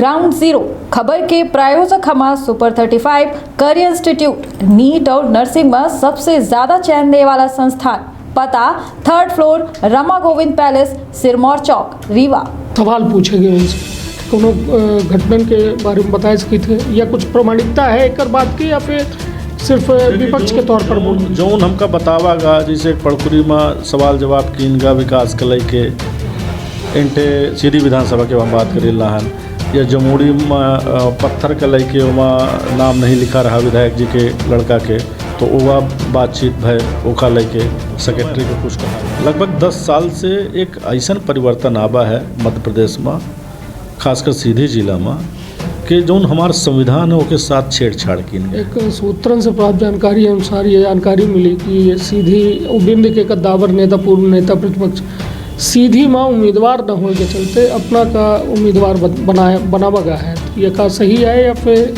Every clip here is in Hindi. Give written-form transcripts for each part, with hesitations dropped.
ग्राउंड जीरो खबर के प्रायोजक हमारा सुपर 35 करियर इंस्टीट्यूट नीट और नर्सिंग में सबसे ज्यादा चयन देने वाला संस्थान। पता 3rd floor Rama Govind Palace, Sirmaur Chowk, Rewa. सवाल पूछे गए उनसे कोनो घटना के बारे में बताया सकी थे या कुछ प्रमाणिकता है एक बात की या फिर सिर्फ विपक्ष के तौर पर बोल जौन हमका बतावागा जैसे पड़कुरी में सवाल जवाब कीनगा विकास के लई इंटे सीधी विधानसभा के हम बात करी हन या जमुड़ी में पत्थर के लई के नाम नहीं लिखा रहा विधायक जी के लड़का के तो वह बातचीत भय ओका लई के सेक्रेटरी को कुछ कहा। लगभग 10 साल से एक ऐसा परिवर्तन आवा है मध्य प्रदेश में, खासकर सीधी जिला में कि जौन हमारा संविधान है उसके साथ छेड़छाड़ की। एक सूत्रन से प्राप्त जानकारी अनुसार ये जानकारी मिली कि ये सीधी उबिंद के कद्दावर नेता पूर्व नेता प्रतिपक्ष सीधी माँ उम्मीदवार न होने के चलते अपना का उम्मीदवार बनावा गया है। ये का सही है या फिर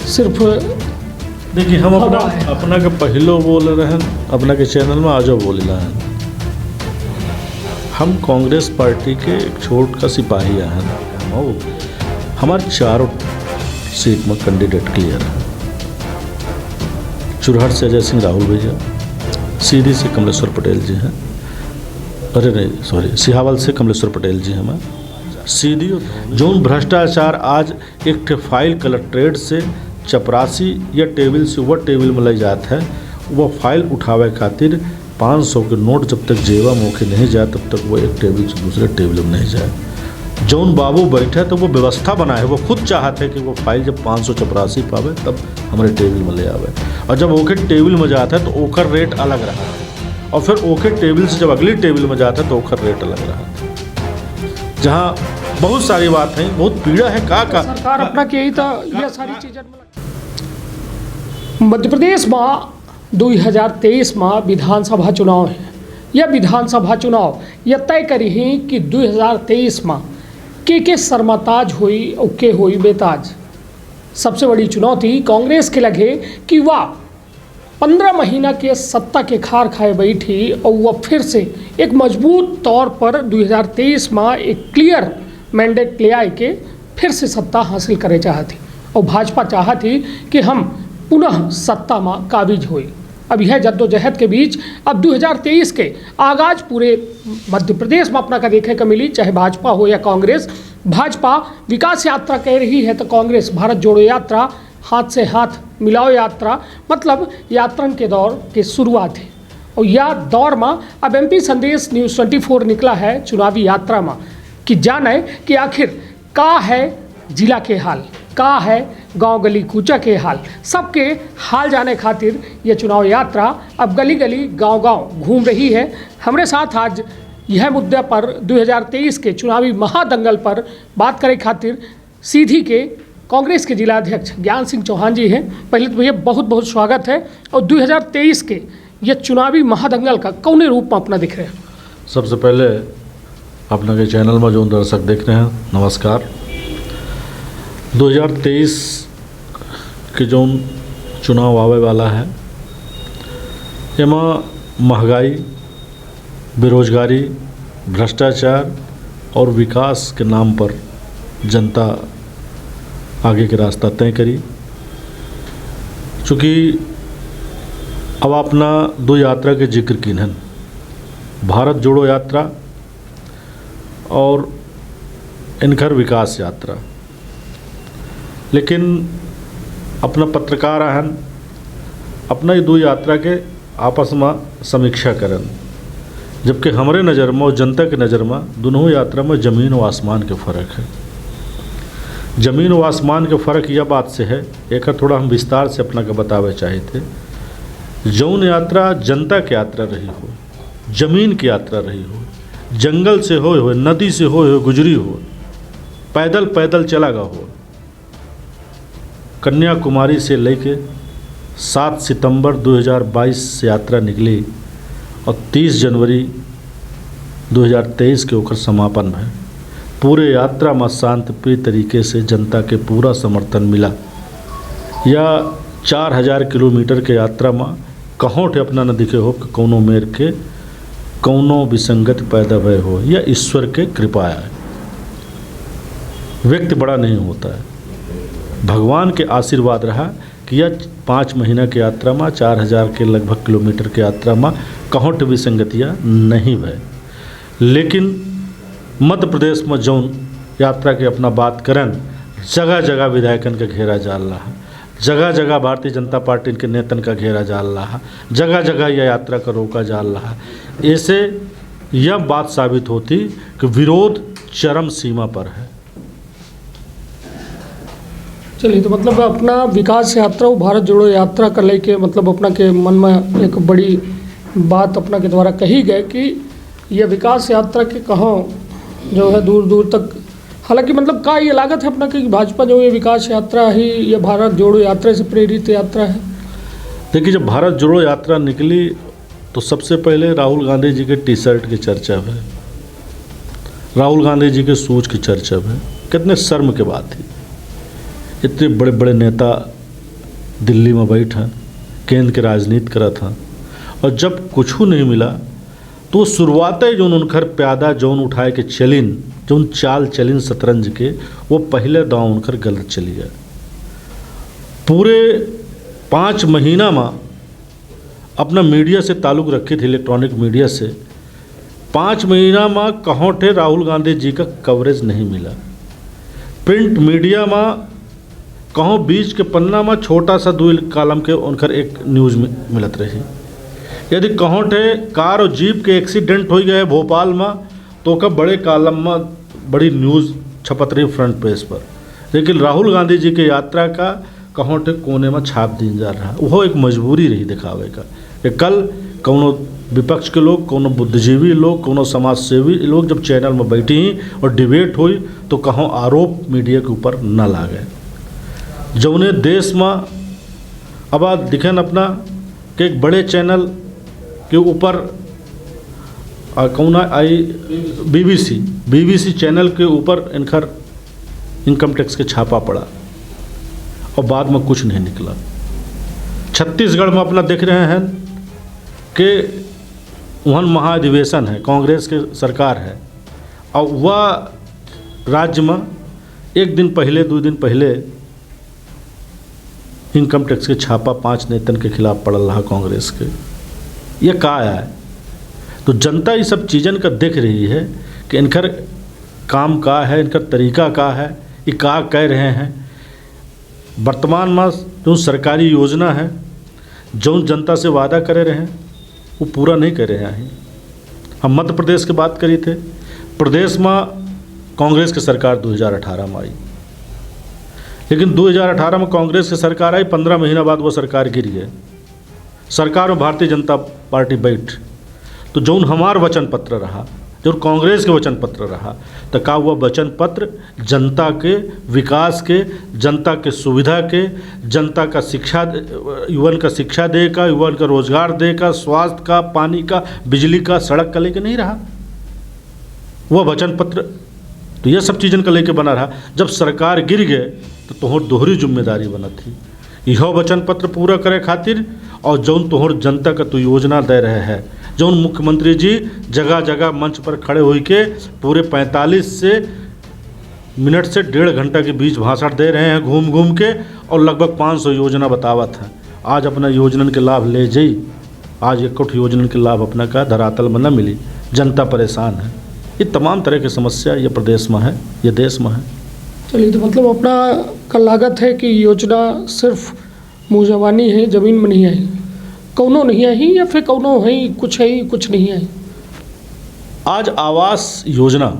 सिर्फ देखिए हम अपना के पहलो बोल रहे हैं, अपना के चैनल में आजो बोल रहे हैं। हम कांग्रेस पार्टी के एक छोट का सिपाही हैं। हमारे 4 सीट में कैंडिडेट क्लियर है। चुरहट से अजय सिंह राहुल भैया, सीधी से कमलेश्वर पटेल जी हैं, अरे नहीं सॉरी सिहावल से कमलेश्वर पटेल जी हमें सीधी। जौन भ्रष्टाचार आज एक फाइल कलेक्ट्रेट से चपरासी या टेबल से वह टेबल में ले जाता है, वह फाइल उठावे खातिर 500 के नोट जब तक जेवा मौके नहीं जाए तब तक वो एक टेबल से दूसरे टेबल में नहीं जाए। जौन बाबू बैठे तो वो व्यवस्था बना है, वो खुद चाहते कि वो फाइल जब 500 चपरासी पावे तब हमारे टेबल में ले आवे, और जब ओके टेबल में जाता है तो ओकर रेट अलग रहा है, और फिर ओके टेबल से जब अगली टेबल में जाता है तो ओकर रेट अलग रहा है। जहाँ बहुत सारी बात है, बहुत पीड़ा है का सरकार अपना के ही था ये सारी चीज़ें। मध्य प्रदेश में 2023 में विधानसभा चुनाव है। यह विधानसभा चुनाव यह तय करी है कि 2023 में के सरमताज हुई और के हुई बेताज। सबसे बड़ी चुनौती कांग्रेस के लगे कि वह 15 महीना के सत्ता के खार खाए बैठी और वह फिर से एक मजबूत तौर पर 2023 में एक क्लियर मैंडेट ले आए के फिर से सत्ता हासिल करे चाहती, और भाजपा चाहती कि हम पुनः सत्ता में काबिज हुई। अब यह जद्दोजहद के बीच अब 2023 के आगाज पूरे मध्य प्रदेश में अपना का देखने को मिली, चाहे भाजपा हो या कांग्रेस। भाजपा विकास यात्रा कह रही है तो कांग्रेस भारत जोड़ो यात्रा, हाथ से हाथ मिलाओ यात्रा, मतलब यात्रा के दौर की शुरुआत है। और यह दौर में अब MP संदेश न्यूज़ 24 निकला है चुनावी यात्रा में कि जाने कि आखिर का है जिला के हाल, का है गांव गली कूचा के हाल। सबके हाल जाने खातिर यह चुनाव यात्रा अब गली गली गांव गांव घूम रही है। हमारे साथ आज यह मुद्दे पर 2023 के चुनावी महादंगल पर बात करे खातिर सीधी के कांग्रेस के जिला अध्यक्ष ज्ञान सिंह चौहान जी हैं। पहले तो भैया बहुत बहुत स्वागत है। और 2023 के यह चुनावी महादंगल का कौने रूप में अपना दिख रहे हैं? सबसे पहले अपना के चैनल में जो दर्शक देख रहे हैं नमस्कार। 2023 के जो चुनाव आवे वाला है एમાં महंगाई, बेरोजगारी, भ्रष्टाचार और विकास के नाम पर जनता आगे के रास्ता तय करी। चूँकि अब अपना 2 यात्रा के जिक्र की हैं, भारत जोड़ो यात्रा और इनकर विकास यात्रा। लेकिन अपना पत्रकार हैं अपना ये 2 यात्रा के आपस में समीक्षा करन, जबकि हमारे नज़र में और जनता के नज़र में दोनों यात्रा में ज़मीन और आसमान के फ़र्क है। ज़मीन और आसमान के फ़र्क यह बात से है, एक थोड़ा हम विस्तार से अपना के बतावे चाहे थे। जौन यात्रा जनता की यात्रा रही हो, ज़मीन की यात्रा रही हो, जंगल से हो, नदी से हो, गुजरी हो, पैदल पैदल चला गया हो। कन्याकुमारी से लेके 7 सितंबर 2022 से यात्रा निकली और 30 जनवरी 2023 के ओकर समापन है। पूरे यात्रा में शांतिप्रिय तरीके से जनता के पूरा समर्थन मिला। या 4000 किलोमीटर के यात्रा में कहों थे अपना न दिखे हो कि कौनो मेर के कौनो विसंगत पैदा भय हो, या ईश्वर के कृपा है। व्यक्ति बड़ा नहीं होता है। भगवान के आशीर्वाद रहा कि यह 5 महीना की यात्रा में 4000 के लगभग किलोमीटर की यात्रा में कहूँ विसंगतियाँ नहीं भय। लेकिन मध्य प्रदेश में जौन यात्रा के अपना बात करन, जगह जगह विधायकन का घेरा जाल रहा, जगह जगह भारतीय जनता पार्टी के नेतन का घेरा जाल रहा, जगह जगह यह यात्रा का रोका जाल रहा। ऐसे यह बात साबित होती कि विरोध चरम सीमा पर है। चलिए, तो मतलब अपना विकास यात्रा वो भारत जोड़ो यात्रा का लेके मतलब अपना के मन में एक बड़ी बात अपना के द्वारा कही गई कि यह विकास यात्रा के कहाँ जो है दूर दूर तक, हालांकि मतलब का ये लागत है अपना कि भाजपा जो ये विकास यात्रा ही ये भारत जोड़ो यात्रा से प्रेरित यात्रा है। देखिए, जब भारत जोड़ो यात्रा निकली तो सबसे पहले राहुल गांधी जी के टी शर्ट की चर्चा है, राहुल गांधी जी के सूच की चर्चा है। कितने शर्म की बात थी, इतने बड़े बड़े नेता दिल्ली में बैठा, केंद्र के राजनीति करा था, और जब कुछ नहीं मिला तो शुरुआत जो उनकर प्यादा जौन उठाए के चलिन, जौन चाल चलिन शतरंज के, वो पहले दांव उनकर गलत चली गया। पूरे 5 महीना में अपना मीडिया से ताल्लुक़ रखी थी, इलेक्ट्रॉनिक मीडिया से। 5 महीना में कहों थे राहुल गांधी जी का कवरेज नहीं मिला। प्रिंट मीडिया में कहों बीच के पन्ना में छोटा सा 2 कॉलम के उनकर एक न्यूज़ मिलत रही। यदि कहों थे कार और जीप के एक्सीडेंट हो गए भोपाल में तो का बड़े कॉलम में बड़ी न्यूज़ छपत रही फ्रंट पेज पर। लेकिन राहुल गांधी जी के यात्रा का कहों थे कोने में छाप दिन जा रहा। वो एक मजबूरी रही दिखावे का कि कल कोनो विपक्ष के लोग, कोनो बुद्धिजीवी लोग, कोनो समाज सेवी लोग जब चैनल में बैठी और डिबेट हुई तो कहों आरोप मीडिया के ऊपर न लागे। जौने देश में अब आज दिखन अपना कि एक बड़े चैनल के ऊपर कौन आई बीबीसी चैनल के ऊपर इनकर इनकम टैक्स के छापा पड़ा और बाद में कुछ नहीं निकला। छत्तीसगढ़ में अपना देख रहे हैं कि वहाँ महाधिवेशन है, कांग्रेस के सरकार है, और वह राज्य में 1 दिन पहले 2 दिन पहले इनकम टैक्स के छापा 5 नेतन के खिलाफ पड़ल रहा कांग्रेस के। ये का है? तो जनता ये सब चीज़न का देख रही है कि इनकर काम का है, इनका तरीका का है, ये का कह रहे हैं। वर्तमान में जो सरकारी योजना है, जो जनता से वादा करे रहे हैं वो पूरा नहीं कर रहे हैं। हम मध्य प्रदेश की बात करी थे, प्रदेश में कांग्रेस की सरकार 2018 में आई, लेकिन 2018 में कांग्रेस की सरकार आई, 15 महीना बाद वो सरकार गिर गई। सरकार में भारतीय जनता पार्टी बैठ, तो जौन हमार वचन पत्र रहा, जो कांग्रेस के वचन पत्र रहा, तो का हुआ वचन पत्र जनता के विकास के, जनता के सुविधा के, जनता का शिक्षा, युवन का शिक्षा दे का, युवन का रोजगार दे का, स्वास्थ्य का, पानी का, बिजली का, सड़क का लेके नहीं रहा। वह वचन पत्र तो यह सब चीज़न का लेके बना रहा। जब सरकार गिर गए तो तोहर दोहरी जिम्मेदारी बना थी, यह वचन पत्र पूरा करे खातिर, और जौन तोहर जनता का तो योजना दे रहे हैं, जौन मुख्यमंत्री जी जगह जगह मंच पर खड़े हुई के पूरे 45 मिनट से 1.5 घंटा के बीच भाषण दे रहे हैं घूम घूम के, और लगभग 500 योजना बतावत हैं। आज अपना योजनन के लाभ ले जाई, आज 1 योजनन के लाभ अपना का धरातल में न मिली, जनता परेशान है। ये तमाम तरह की समस्या ये प्रदेश में है, ये देश में है। चलिए, तो मतलब अपना का लागत है कि योजना सिर्फ मुँह जबानी है, ज़मीन में नहीं आई, कौनो नहीं आई, या फिर कौनो है कुछ नहीं आई। आज आवास योजना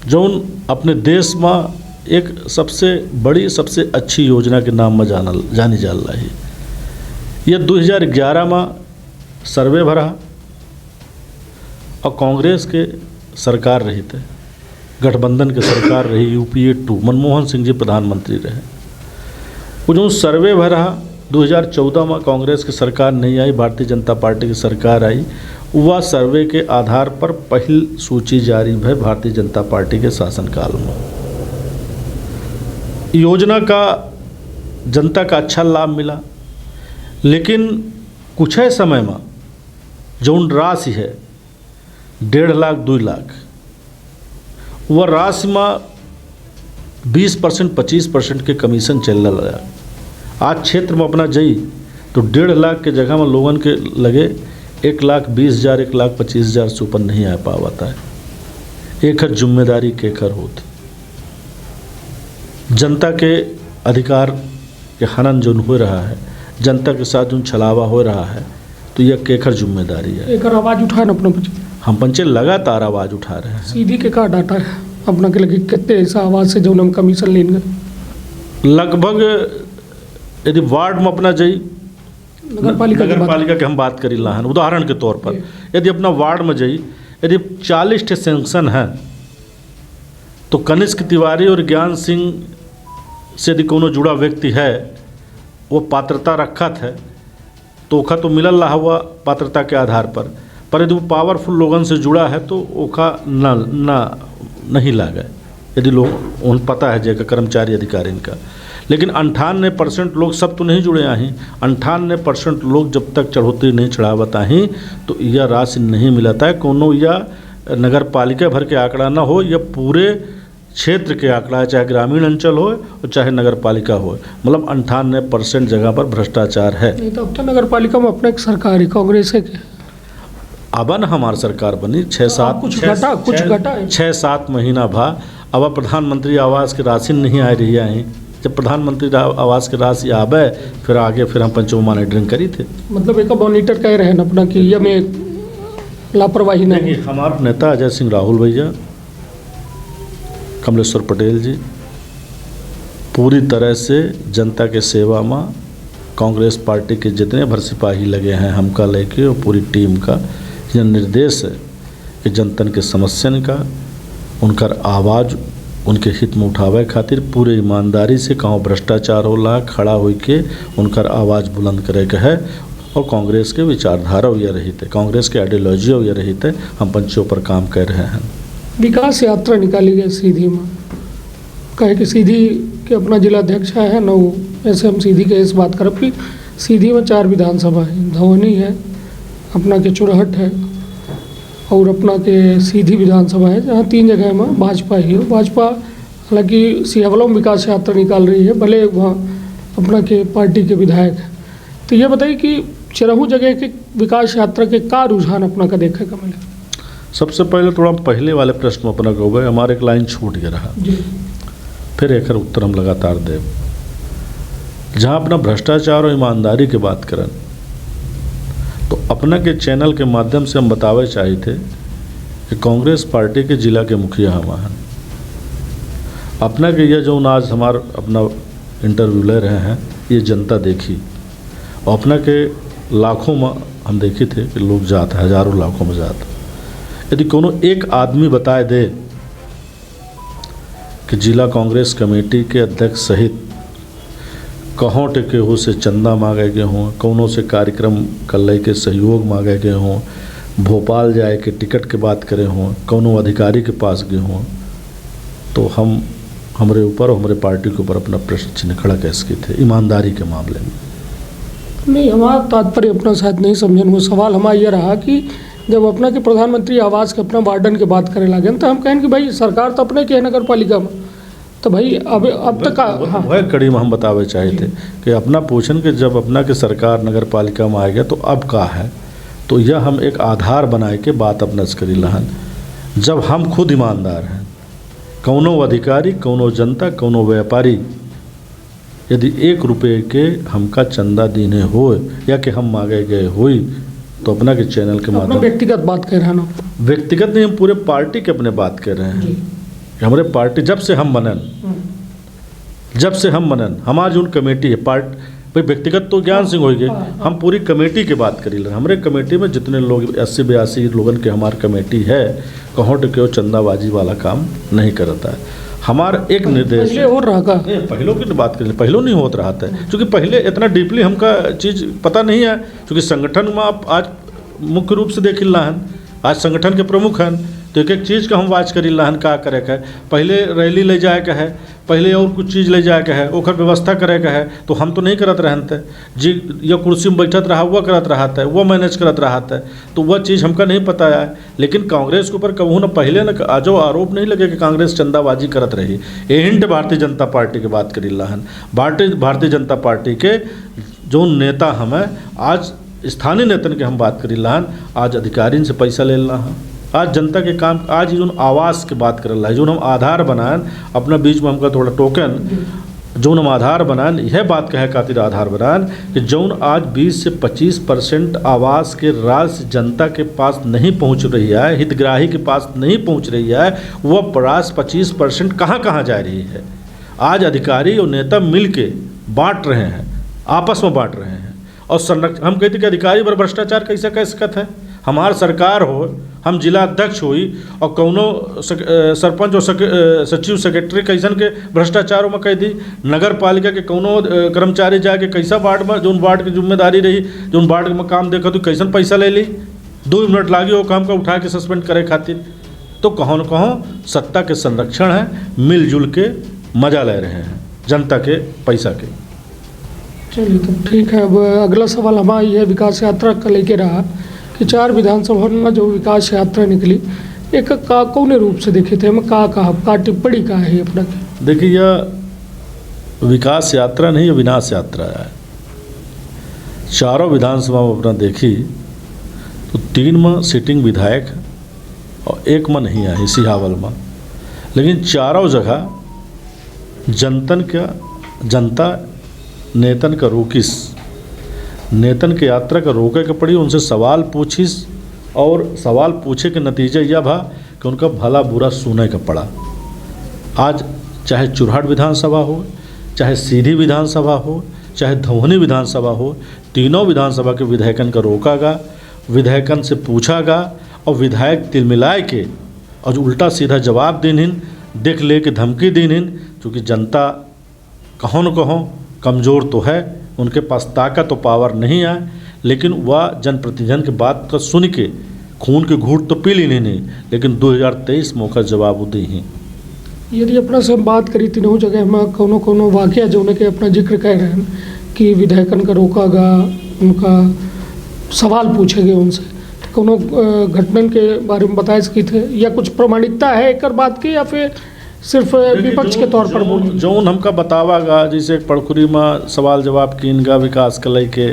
जौन अपने देश में एक सबसे बड़ी, सबसे अच्छी योजना के नाम में जानी जाल रही। यह 2011 में सर्वे भरा और कांग्रेस के सरकार रही थे, गठबंधन के सरकार रही, UPA 2, मनमोहन सिंह जी प्रधानमंत्री रहे। वो जो सर्वे भरा 2014 में कांग्रेस की सरकार नहीं आई, भारतीय जनता पार्टी की सरकार आई, वह सर्वे के आधार पर पहल सूची जारी है भारतीय जनता पार्टी के शासनकाल में। योजना का जनता का अच्छा लाभ मिला, लेकिन कुछ है समय में जो राशि है 1.5 लाख 2 लाख, वह राशि में 20% 25% के कमीशन चल रहा है। आज क्षेत्र में अपना जई तो 1.5 लाख के जगह में लोगन के लगे 1,20,000 1,25,000 से ऊपर नहीं आ पाता है। एक जिम्मेदारी के कर होती, जनता के अधिकार के हनन जो हो रहा है, जनता के साथ जो छलावा हो रहा है, तो यह केकर जिम्मेदारी है। एक आवाज़ उठाए अपना बच्चे हम पंचे लगातार आवाज़ उठा रहे हैं। सीधी के का डाटा है अपना के लगे कितने ऐसा आवाज़ से जो हम कमीशन लेंगे लगभग यदि वार्ड में अपना जई नगर पालिका के हम बात करी लाहन उदाहरण के तौर पर, यदि अपना वार्ड में जई यदि 40 ठे सेंक्शन है तो कनिष्क तिवारी और ज्ञान सिंह से यदि कोनो जुड़ा व्यक्ति है, वो पात्रता रखत है तो ओखा तो मिलल रहा हुआ पात्रता के आधार पर यदि वो पावरफुल लोगन से जुड़ा है तो ओखा नहीं लागे, यदि लोग उन पता है जगह कर्मचारी अधिकारी का। लेकिन 98% लोग सब तो नहीं जुड़े आहीं, 98% लोग जब तक चढ़ोतरी नहीं चढ़ावत आहीं तो यह राशि नहीं मिलता है। कोनो या नगर पालिका भर के आंकड़ा ना हो, यह पूरे क्षेत्र के आंकड़ा है, चाहे ग्रामीण अंचल हो और चाहे नगर पालिका हो। मतलब 98% जगह पर भ्रष्टाचार है। नहीं तो अब तो नगर पालिका में अपना एक सरकारी कांग्रेस है अब न हमार सरकार बनी 6-7 महीना भा। अब प्रधानमंत्री आवास की राशि नहीं आ रही है। जब प्रधानमंत्री आवास की राशि आवे फिर आगे फिर हम पंचों मॉनिटरिंग करी थे। मतलब एक मॉनिटर कह रहे हैं अपना कि ये में लापरवाही नहीं। हमारे नेता अजय सिंह राहुल भैया, कमलेश्वर पटेल जी पूरी तरह से जनता के सेवा में कांग्रेस पार्टी के जितने भर सिपाही लगे हैं हमका लेके और पूरी टीम का यह निर्देश है कि जनतन के समस्यन का उनकर आवाज़ उनके हित में उठावे खातिर पूरे ईमानदारी से कहाँ भ्रष्टाचार होला खड़ा हो के उनकर आवाज़ बुलंद करे के है। और कांग्रेस के विचारधारा यह रही थे, कांग्रेस के आइडियोलॉजी यह रही थे, हम पंचों पर काम कर रहे हैं। विकास यात्रा निकाली गई सीधी में, कहे कि सीधी के अपना जिलाध्यक्ष है न वो, ऐसे हम सीधी के इस बात करब कि सीधी में 4 विधानसभा है, धवनी है, अपना के चुरहट है और अपना के सीधी विधानसभा है, जहाँ 3 जगह में भाजपा ही है। भाजपा हालांकि सियावलों में विकास यात्रा निकाल रही है, भले वहाँ अपना के पार्टी के विधायक हैं। तो ये बताइए कि चरहू जगह के विकास यात्रा के का रुझान अपना का देखने का मिला। सबसे पहले थोड़ा पहले वाले प्रश्न में अपना कहूँगा, हमारे एक लाइन छूट गया रहा जी, फिर एक उत्तर हम लगातार देव। जहाँ अपना भ्रष्टाचार और ईमानदारी की बात करें तो अपना के चैनल के माध्यम से हम बतावे चाहिए थे कि कांग्रेस पार्टी के जिला के मुखिया हम हैं। अपना के यह जो आज हमार अपना इंटरव्यू ले रहे हैं ये जनता देखी और अपना के लाखों में हम देखे थे कि लोग जाते, हजारों लाखों में जाते। यदि कोनो एक आदमी बताए दे कि जिला कांग्रेस कमेटी के अध्यक्ष सहित कहों टेके हो से चंदा मांगे गए हों, कौनों से कार्यक्रम कर के सहयोग मांगे गए हों, भोपाल जाए के टिकट के बात करे हों, कौनों अधिकारी के पास गए हों, तो हम हमारे ऊपर और हमारे पार्टी के ऊपर अपना प्रश्न चिन्ह खड़ा कैसे किए थे ईमानदारी के मामले में। नहीं, हमारा तात्पर्य अपना शायद नहीं समझन। वो सवाल हमारा ये रहा कि जब अपना के प्रधानमंत्री आवास के अपना वार्डन के बात करे लगे तो हम कहें कि भाई सरकार तो अपने के है नगर पालिका में, तो भाई अब तक वह कड़ी में हम बतावे चाहे थे कि अपना पूछन कि जब अपना के सरकार नगर पालिका में आ गया तो अब का है, तो यह हम एक आधार बनाए के बात अपना करी लहन। जब हम खुद ईमानदार हैं, कौनो अधिकारी, कौनो जनता, कौनो व्यापारी यदि 1 रुपये के हमका चंदा देने हो या कि हम मांगे गए हुई तो अपना के चैनल के माध्यम व्यक्तिगत बात कर रहे हैं ना, व्यक्तिगत नहीं, हम पूरे पार्टी के अपने बात कर रहे हैं। हमारे पार्टी जब से हम बनन हमारी जो कमेटी है भाई व्यक्तिगत तो ज्ञान सिंह हो गए, हम पूरी कमेटी की बात करी। हमारे कमेटी में जितने लोग 80-82 लोगन के हमारी कमेटी है, कहों टेके चंदाबाजी वाला काम नहीं करता है। हमारा एक निर्देश हो रहा का पहलों की बात करें, पहलों नहीं होता रहा था क्योंकि पहले इतना डीपली हमका चीज़ पता नहीं है, क्योंकि संगठन में आप आज मुख्य रूप से देख ला है, आज संगठन के प्रमुख हैं, तो एक एक चीज़ का हम वाच करी लहन का करे का है। पहले रैली ले जाए का है, पहले और कुछ चीज़ ले जाए का है, ओकर व्यवस्था करे का है, तो हम तो नहीं करत रहन थे जी। या कुर्सी में बैठत रहा वह करत रहा था, वह मैनेज करत रहा था, तो वह चीज़ हमका नहीं पता है। लेकिन कांग्रेस के ऊपर कहूँ ना पहले ना आजो आरोप नहीं लगे कि कांग्रेस चंदाबाजी करत रही। एहिंट भारतीय जनता पार्टी की बात करी लहन, भारतीय जनता पार्टी के जो नेता हमें आज स्थानीय नेतन के हम बात करी लहन, आज अधिकारियों से पैसा ले ला है, आज जनता के काम, आज जो आवास की बात कर रहा है, जो हम आधार बनाएं अपना बीच में हमका थोड़ा टोकन जो हम आधार बनाएं, यह बात कहे खातिर आधार बनाएं कि जौन आज 20 से 25% आवास के राशि जनता के पास नहीं पहुंच रही है, हितग्राही के पास नहीं पहुंच रही है, वह राशि 25% कहाँ जा रही है। आज अधिकारी और नेता मिल के बाँट रहे हैं, आपस में बाँट रहे हैं। और संरक्षण हम कहते कि अधिकारी पर भ्रष्टाचार कैसे कह सकत है। हमार सरकार हो, हम जिला अध्यक्ष हुई और कौनो सरपंच और सचिव सेक्रेटरी कैसन के भ्रष्टाचारों में कह दी, नगर पालिका के कौनो कर्मचारी जाके कैसा वार्ड में जो वार्ड की जिम्मेदारी रही, जो वार्ड में काम देखा तो कैसन पैसा ले ली, 2 मिनट लागी वो काम का उठा के सस्पेंड करे खातिर। तो कहों न कहों सत्ता के संरक्षण है, मिलजुल के मजा ले रहे हैं जनता के पैसा के। चलिए तब ठीक है। अब अगला सवाल हमारा यह विकास यात्रा का लेके रहा कि 4 विधानसभा में जो विकास यात्रा निकली, एक का कौन रूप से देखे थे, हम का टिप्पणी का है अपना के? देखिए यह विकास यात्रा नहीं, यह विनाश यात्रा है। 4 विधानसभा में अपना देखी तो 3 में सिटिंग विधायक है और 1 में नहीं आई सिहावल में, लेकिन 4 जगह जनता नेतन का रोकिस, नेतन के यात्रा का रोके के पड़ी, उनसे सवाल पूछिस और सवाल पूछे के नतीजे यह भा कि उनका भला बुरा सुने का पड़ा। आज चाहे चुरहट विधानसभा हो, चाहे सीधी विधानसभा हो, चाहे धौनी विधानसभा हो, तीनों विधानसभा के विधायकन का रोकागा, विधायकन से पूछागा और विधायक तिलमिलाए के और उल्टा सीधा जवाब दीन, देख ले के धमकी दीन, क्योंकि जनता कहों न कहों कमज़ोर तो है, उनके पास ताकत और पावर नहीं है, लेकिन वह जनप्रतिनिधि की बात का सुन के खून के घूंट तो पी ली नहीं, लेकिन 2023 मौका जवाब दी ही। यदि अपना से हम बात करी तीनों जगह में कोनो वाक़या जो के अपना जिक्र कह रहे हैं कि विधायकन का रोकागा, उनका सवाल पूछेंगे उनसे, तो कोनो घटना के बारे में बताए सकी थे या कुछ प्रमाणिकता है एक बात की, या फिर सिर्फ विपक्ष के तौर पर बोल जौन हमका बतावागा। जैसे पड़खुरी में सवाल जवाब की इनका विकास के लेके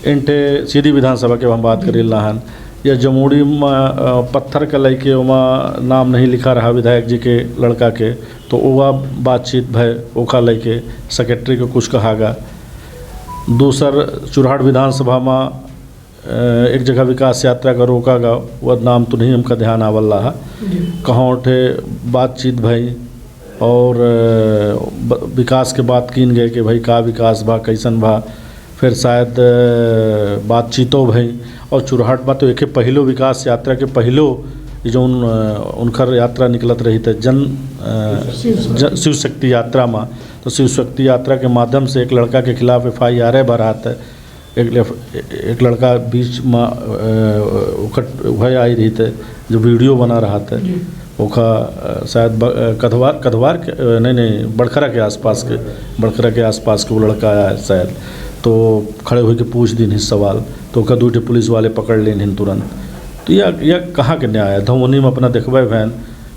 इंटे सीधी विधानसभा के हम बात करी लहन, या जमुड़ी में पत्थर के लेके वहाँ नाम नहीं लिखा रहा विधायक जी के लड़का के, तो वह बातचीत भय ओखा लेके सेक्रेटरी को कुछ कहागा। दूसर चुरहट विधानसभा में एक जगह विकास यात्रा का रोकागा, वह नाम तो नहीं हमका ध्यान आवल रहा, कहाँ उठे बातचीत भाई और विकास के बात कीन गए कि भाई का विकास बा कैसन बा, फिर शायद बातचीतों भाई। और चुरहट बा तो एक पहलो विकास यात्रा के पहलो जो उनकर यात्रा निकलत रही थे शिव शक्ति यात्रा में, तो शिव शक्ति यात्रा के माध्यम से एक लड़का के खिलाफ FIR भरा था, एक लड़का बीच में वह आई रही थे जो वीडियो बना रहा था, ओखा शायद कधवार के नहीं बड़खरा के आसपास के वो लड़का आया शायद, तो खड़े होकर पूछ दिन ही सवाल, तो ओका 2 पुलिस वाले पकड़ लेन तुरंत। तो यह कहाँ के न्याय है। धौनी में अपना देखबे वैन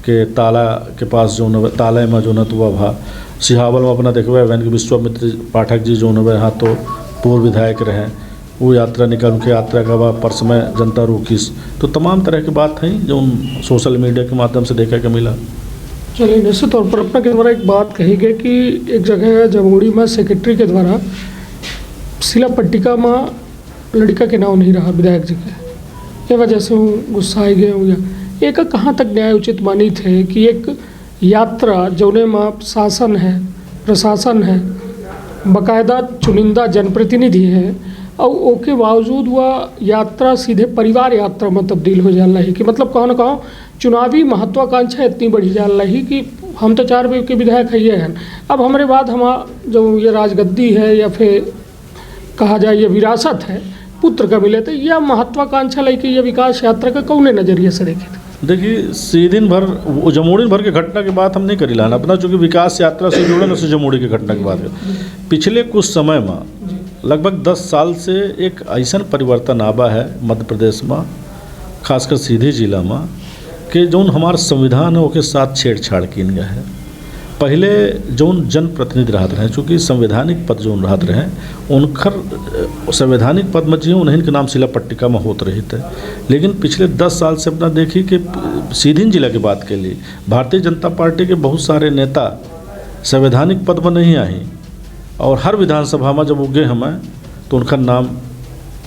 के ताला के पास जो न ताले में जो न तो वह भा, सिहावल में अपना देखबे वैन के विश्वामित्र पाठक जी जो न हाँ तो पूर्व विधायक रहे, वो यात्रा निकल के यात्रा का वह पर्स में जनता रोकिस। तो तमाम तरह की बात है जो सोशल मीडिया के माध्यम से देखने को मिला। चलिए निश्चित तौर पर अपना के द्वारा एक बात कही गई कि एक जगह जमुड़ी में सेक्रेटरी के द्वारा सिला पट्टिका में लड़का के नाम नहीं रहा विधायक जी के, ये वजह से वो गुस्सा गए हूँ। या एक कहाँ तक न्याय उचित मानी थे कि एक यात्रा जौने में शासन है, प्रशासन है, बाकायदा चुनिंदा जनप्रतिनिधि है, और ओके बावजूद वह यात्रा सीधे परिवार यात्रा में तब्दील हो जा रही कि मतलब कहो ना कहो चुनावी महत्वाकांक्षा इतनी बढ़ी जा रही कि हम तो 4 के विधायक है हैं, अब हमारे बाद हम जो ये राजगद्दी है या फिर कहा जाए ये विरासत है पुत्र का मिले, तो यह महत्वाकांक्षा लेके ये विकास यात्रा का कौन नज़रिए से देखे थे? देखिए सीदिन भर वो जमुड़ी भर के घटना की बात हम नहीं करी लाना अपना, चूँकि विकास यात्रा से जुड़ल से जमुड़ी के घटना की बात पिछले कुछ समय में लगभग 10 साल से एक ऐसा परिवर्तन आबा है मध्य प्रदेश में, खासकर सीधी जिला में, कि जौन हमार संविधान है उसके साथ छेड़छाड़ किन गया है। पहले जौन जनप्रतिनिधि रहते रहे, चूँकि संवैधानिक पद जौन रहते रहे उनकर संवैधानिक पद में जी उन्हीं के नाम शिला पट्टिका में होते रही थे। लेकिन पिछले 10 साल से अपना देखी कि सीधीन जिला की बात के लिए भारतीय जनता पार्टी के बहुत सारे नेता संवैधानिक पद में नहीं आई, और हर विधानसभा में जब उगे हमें तो उनका नाम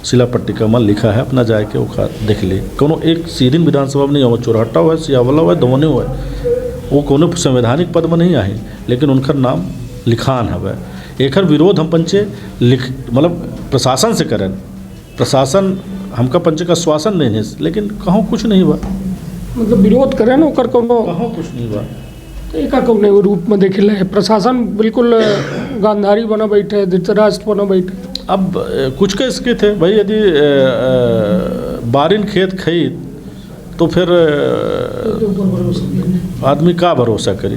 शिला पट्टिका में लिखा है, अपना जाके वो देख ली। कोनो एक सीधीन विधानसभा में नहीं हो, चौराटा हुआ, सियावला हुआ, दोने हुआ, वो कोनो संवैधानिक पद में नहीं आई, लेकिन उनका नाम लिखान हवे। एकर विरोध हम पंचे मतलब प्रशासन से करें, प्रशासन हमका पंचे का श्वासन नहीं है, लेकिन कहूँ कुछ नहीं हुआ, मतलब विरोध करें ना ओकर कोनो कहूँ कुछ नहीं हुआ। एक कौन रूप में देख ले प्रशासन बिल्कुल गांधारी बना बैठे, धृतराष्ट्र बना बैठे। अब कुछ के इसके थे भाई, यदि बारिन खेत खई तो फिर आदमी का भरोसा करी।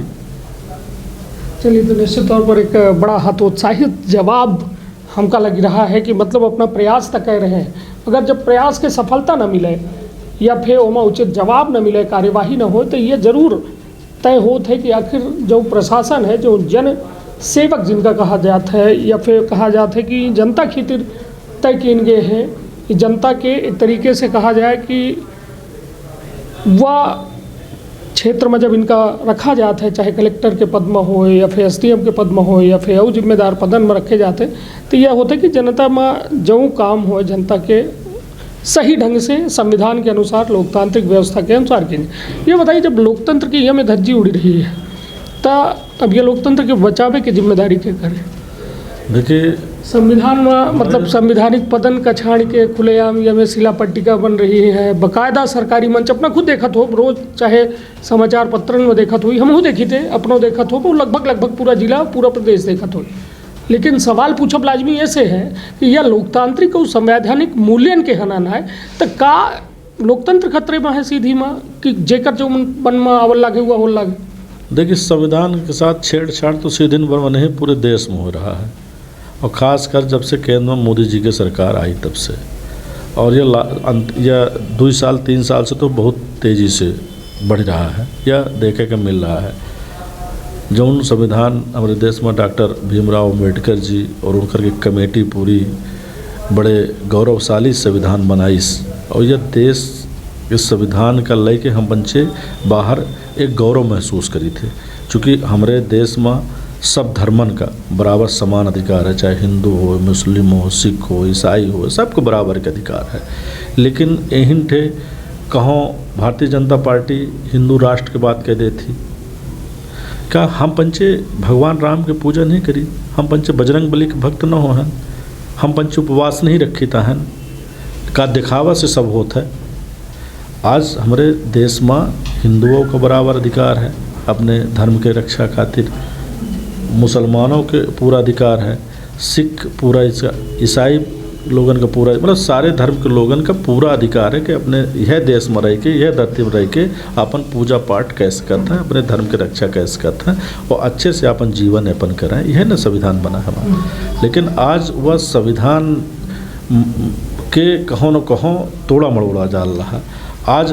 चलिए, तो निश्चित तौर पर एक बड़ा हतोत्साहित जवाब हमका लग रहा है कि मतलब अपना प्रयास तक कर रहे हैं, अगर जब प्रयास के सफलता न मिले या फिर ओमा उचित जवाब न मिले, कार्यवाही न हो, तो ये जरूर तय होता है कि आखिर जो प्रशासन है, जो जन सेवक जिनका कहा जाता है, या फिर कहा जाता है कि जनता खातिर तय किए गए हैं, कि जनता के एक तरीके से कहा जाए कि वह क्षेत्र में जब इनका रखा जाता है, चाहे कलेक्टर के पद में हो या फिर एसडीएम के पद में हो या फिर और जिम्मेदार पदन में रखे जाते हैं, तो यह होता है कि जनता में जो काम हो जनता के सही ढंग से संविधान के अनुसार, लोकतांत्रिक व्यवस्था के अनुसार की। ये बताइए, जब लोकतंत्र की यह में धज्जी उड़ रही है, तो अब ये लोकतंत्र के बचावे की जिम्मेदारी क्या करें? देखिए संविधान में मतलब संवैधानिक पदन का छाड़ के खुलेआम या में शिला पट्टिका बन रही है, बाकायदा सरकारी मंच अपना खुद देखत हो, रोज चाहे समाचार पत्रन में देखत हुई, हमहू देखी थे, अपनों देखत हो, लगभग पूरा जिला पूरा प्रदेश देखत हो। लेकिन सवाल पूछब लाजमी ऐसे है कि यह लोकतांत्रिक और संवैधानिक मूल्यन के हनन है, तो का लोकतंत्र खतरे में है सीधी में कि जेकर जो मन में आवल लागे हुआ हो लागे? देखिए संविधान के साथ छेड़छाड़ तो सीधे भर नहीं पूरे देश में हो रहा है, और ख़ासकर जब से केंद्र में मोदी जी की सरकार आई तब से, और यह 2 साल 3 साल से तो बहुत तेज़ी से बढ़ रहा है, यह देखे के मिल रहा है। जौन संविधान हमारे देश में डॉक्टर भीमराव अम्बेडकर जी और उनकर की कमेटी पूरी बड़े गौरवशाली संविधान बनाइस, और यह देश इस संविधान का लेके हम बच्चे बाहर एक गौरव महसूस करी थे, चूँकि हमारे देश में सब धर्मन का बराबर समान अधिकार है, चाहे हिंदू हो, मुस्लिम हो, सिख हो, ईसाई हो, सबको बराबर का अधिकार है। लेकिन यही थे कहों भारतीय जनता पार्टी हिंदू राष्ट्र की बात कह देती, क्या हम पंचे भगवान राम की पूजा नहीं करी, हम पंचे बजरंग बली के भक्त न हो हैं, हम पंचे उपवास नहीं रखी था, का दिखावा से सब होता है। आज हमारे देश में हिंदुओं का बराबर अधिकार है अपने धर्म के रक्षा खातिर, मुसलमानों के पूरा अधिकार है, सिख पूरा, ईसाई लोगन का पूरा, मतलब सारे धर्म के लोगन का पूरा अधिकार है कि अपने यह देश में रह के, यह धरती में रह के अपन पूजा पाठ कैसे करते हैं, अपने धर्म की रक्षा कैसे करते हैं और अच्छे से अपन जीवन यापन करें, यह ना संविधान बना है हमारा। लेकिन आज वह संविधान के कहों न कहों तोड़ा मड़ोड़ा डाल रहा। आज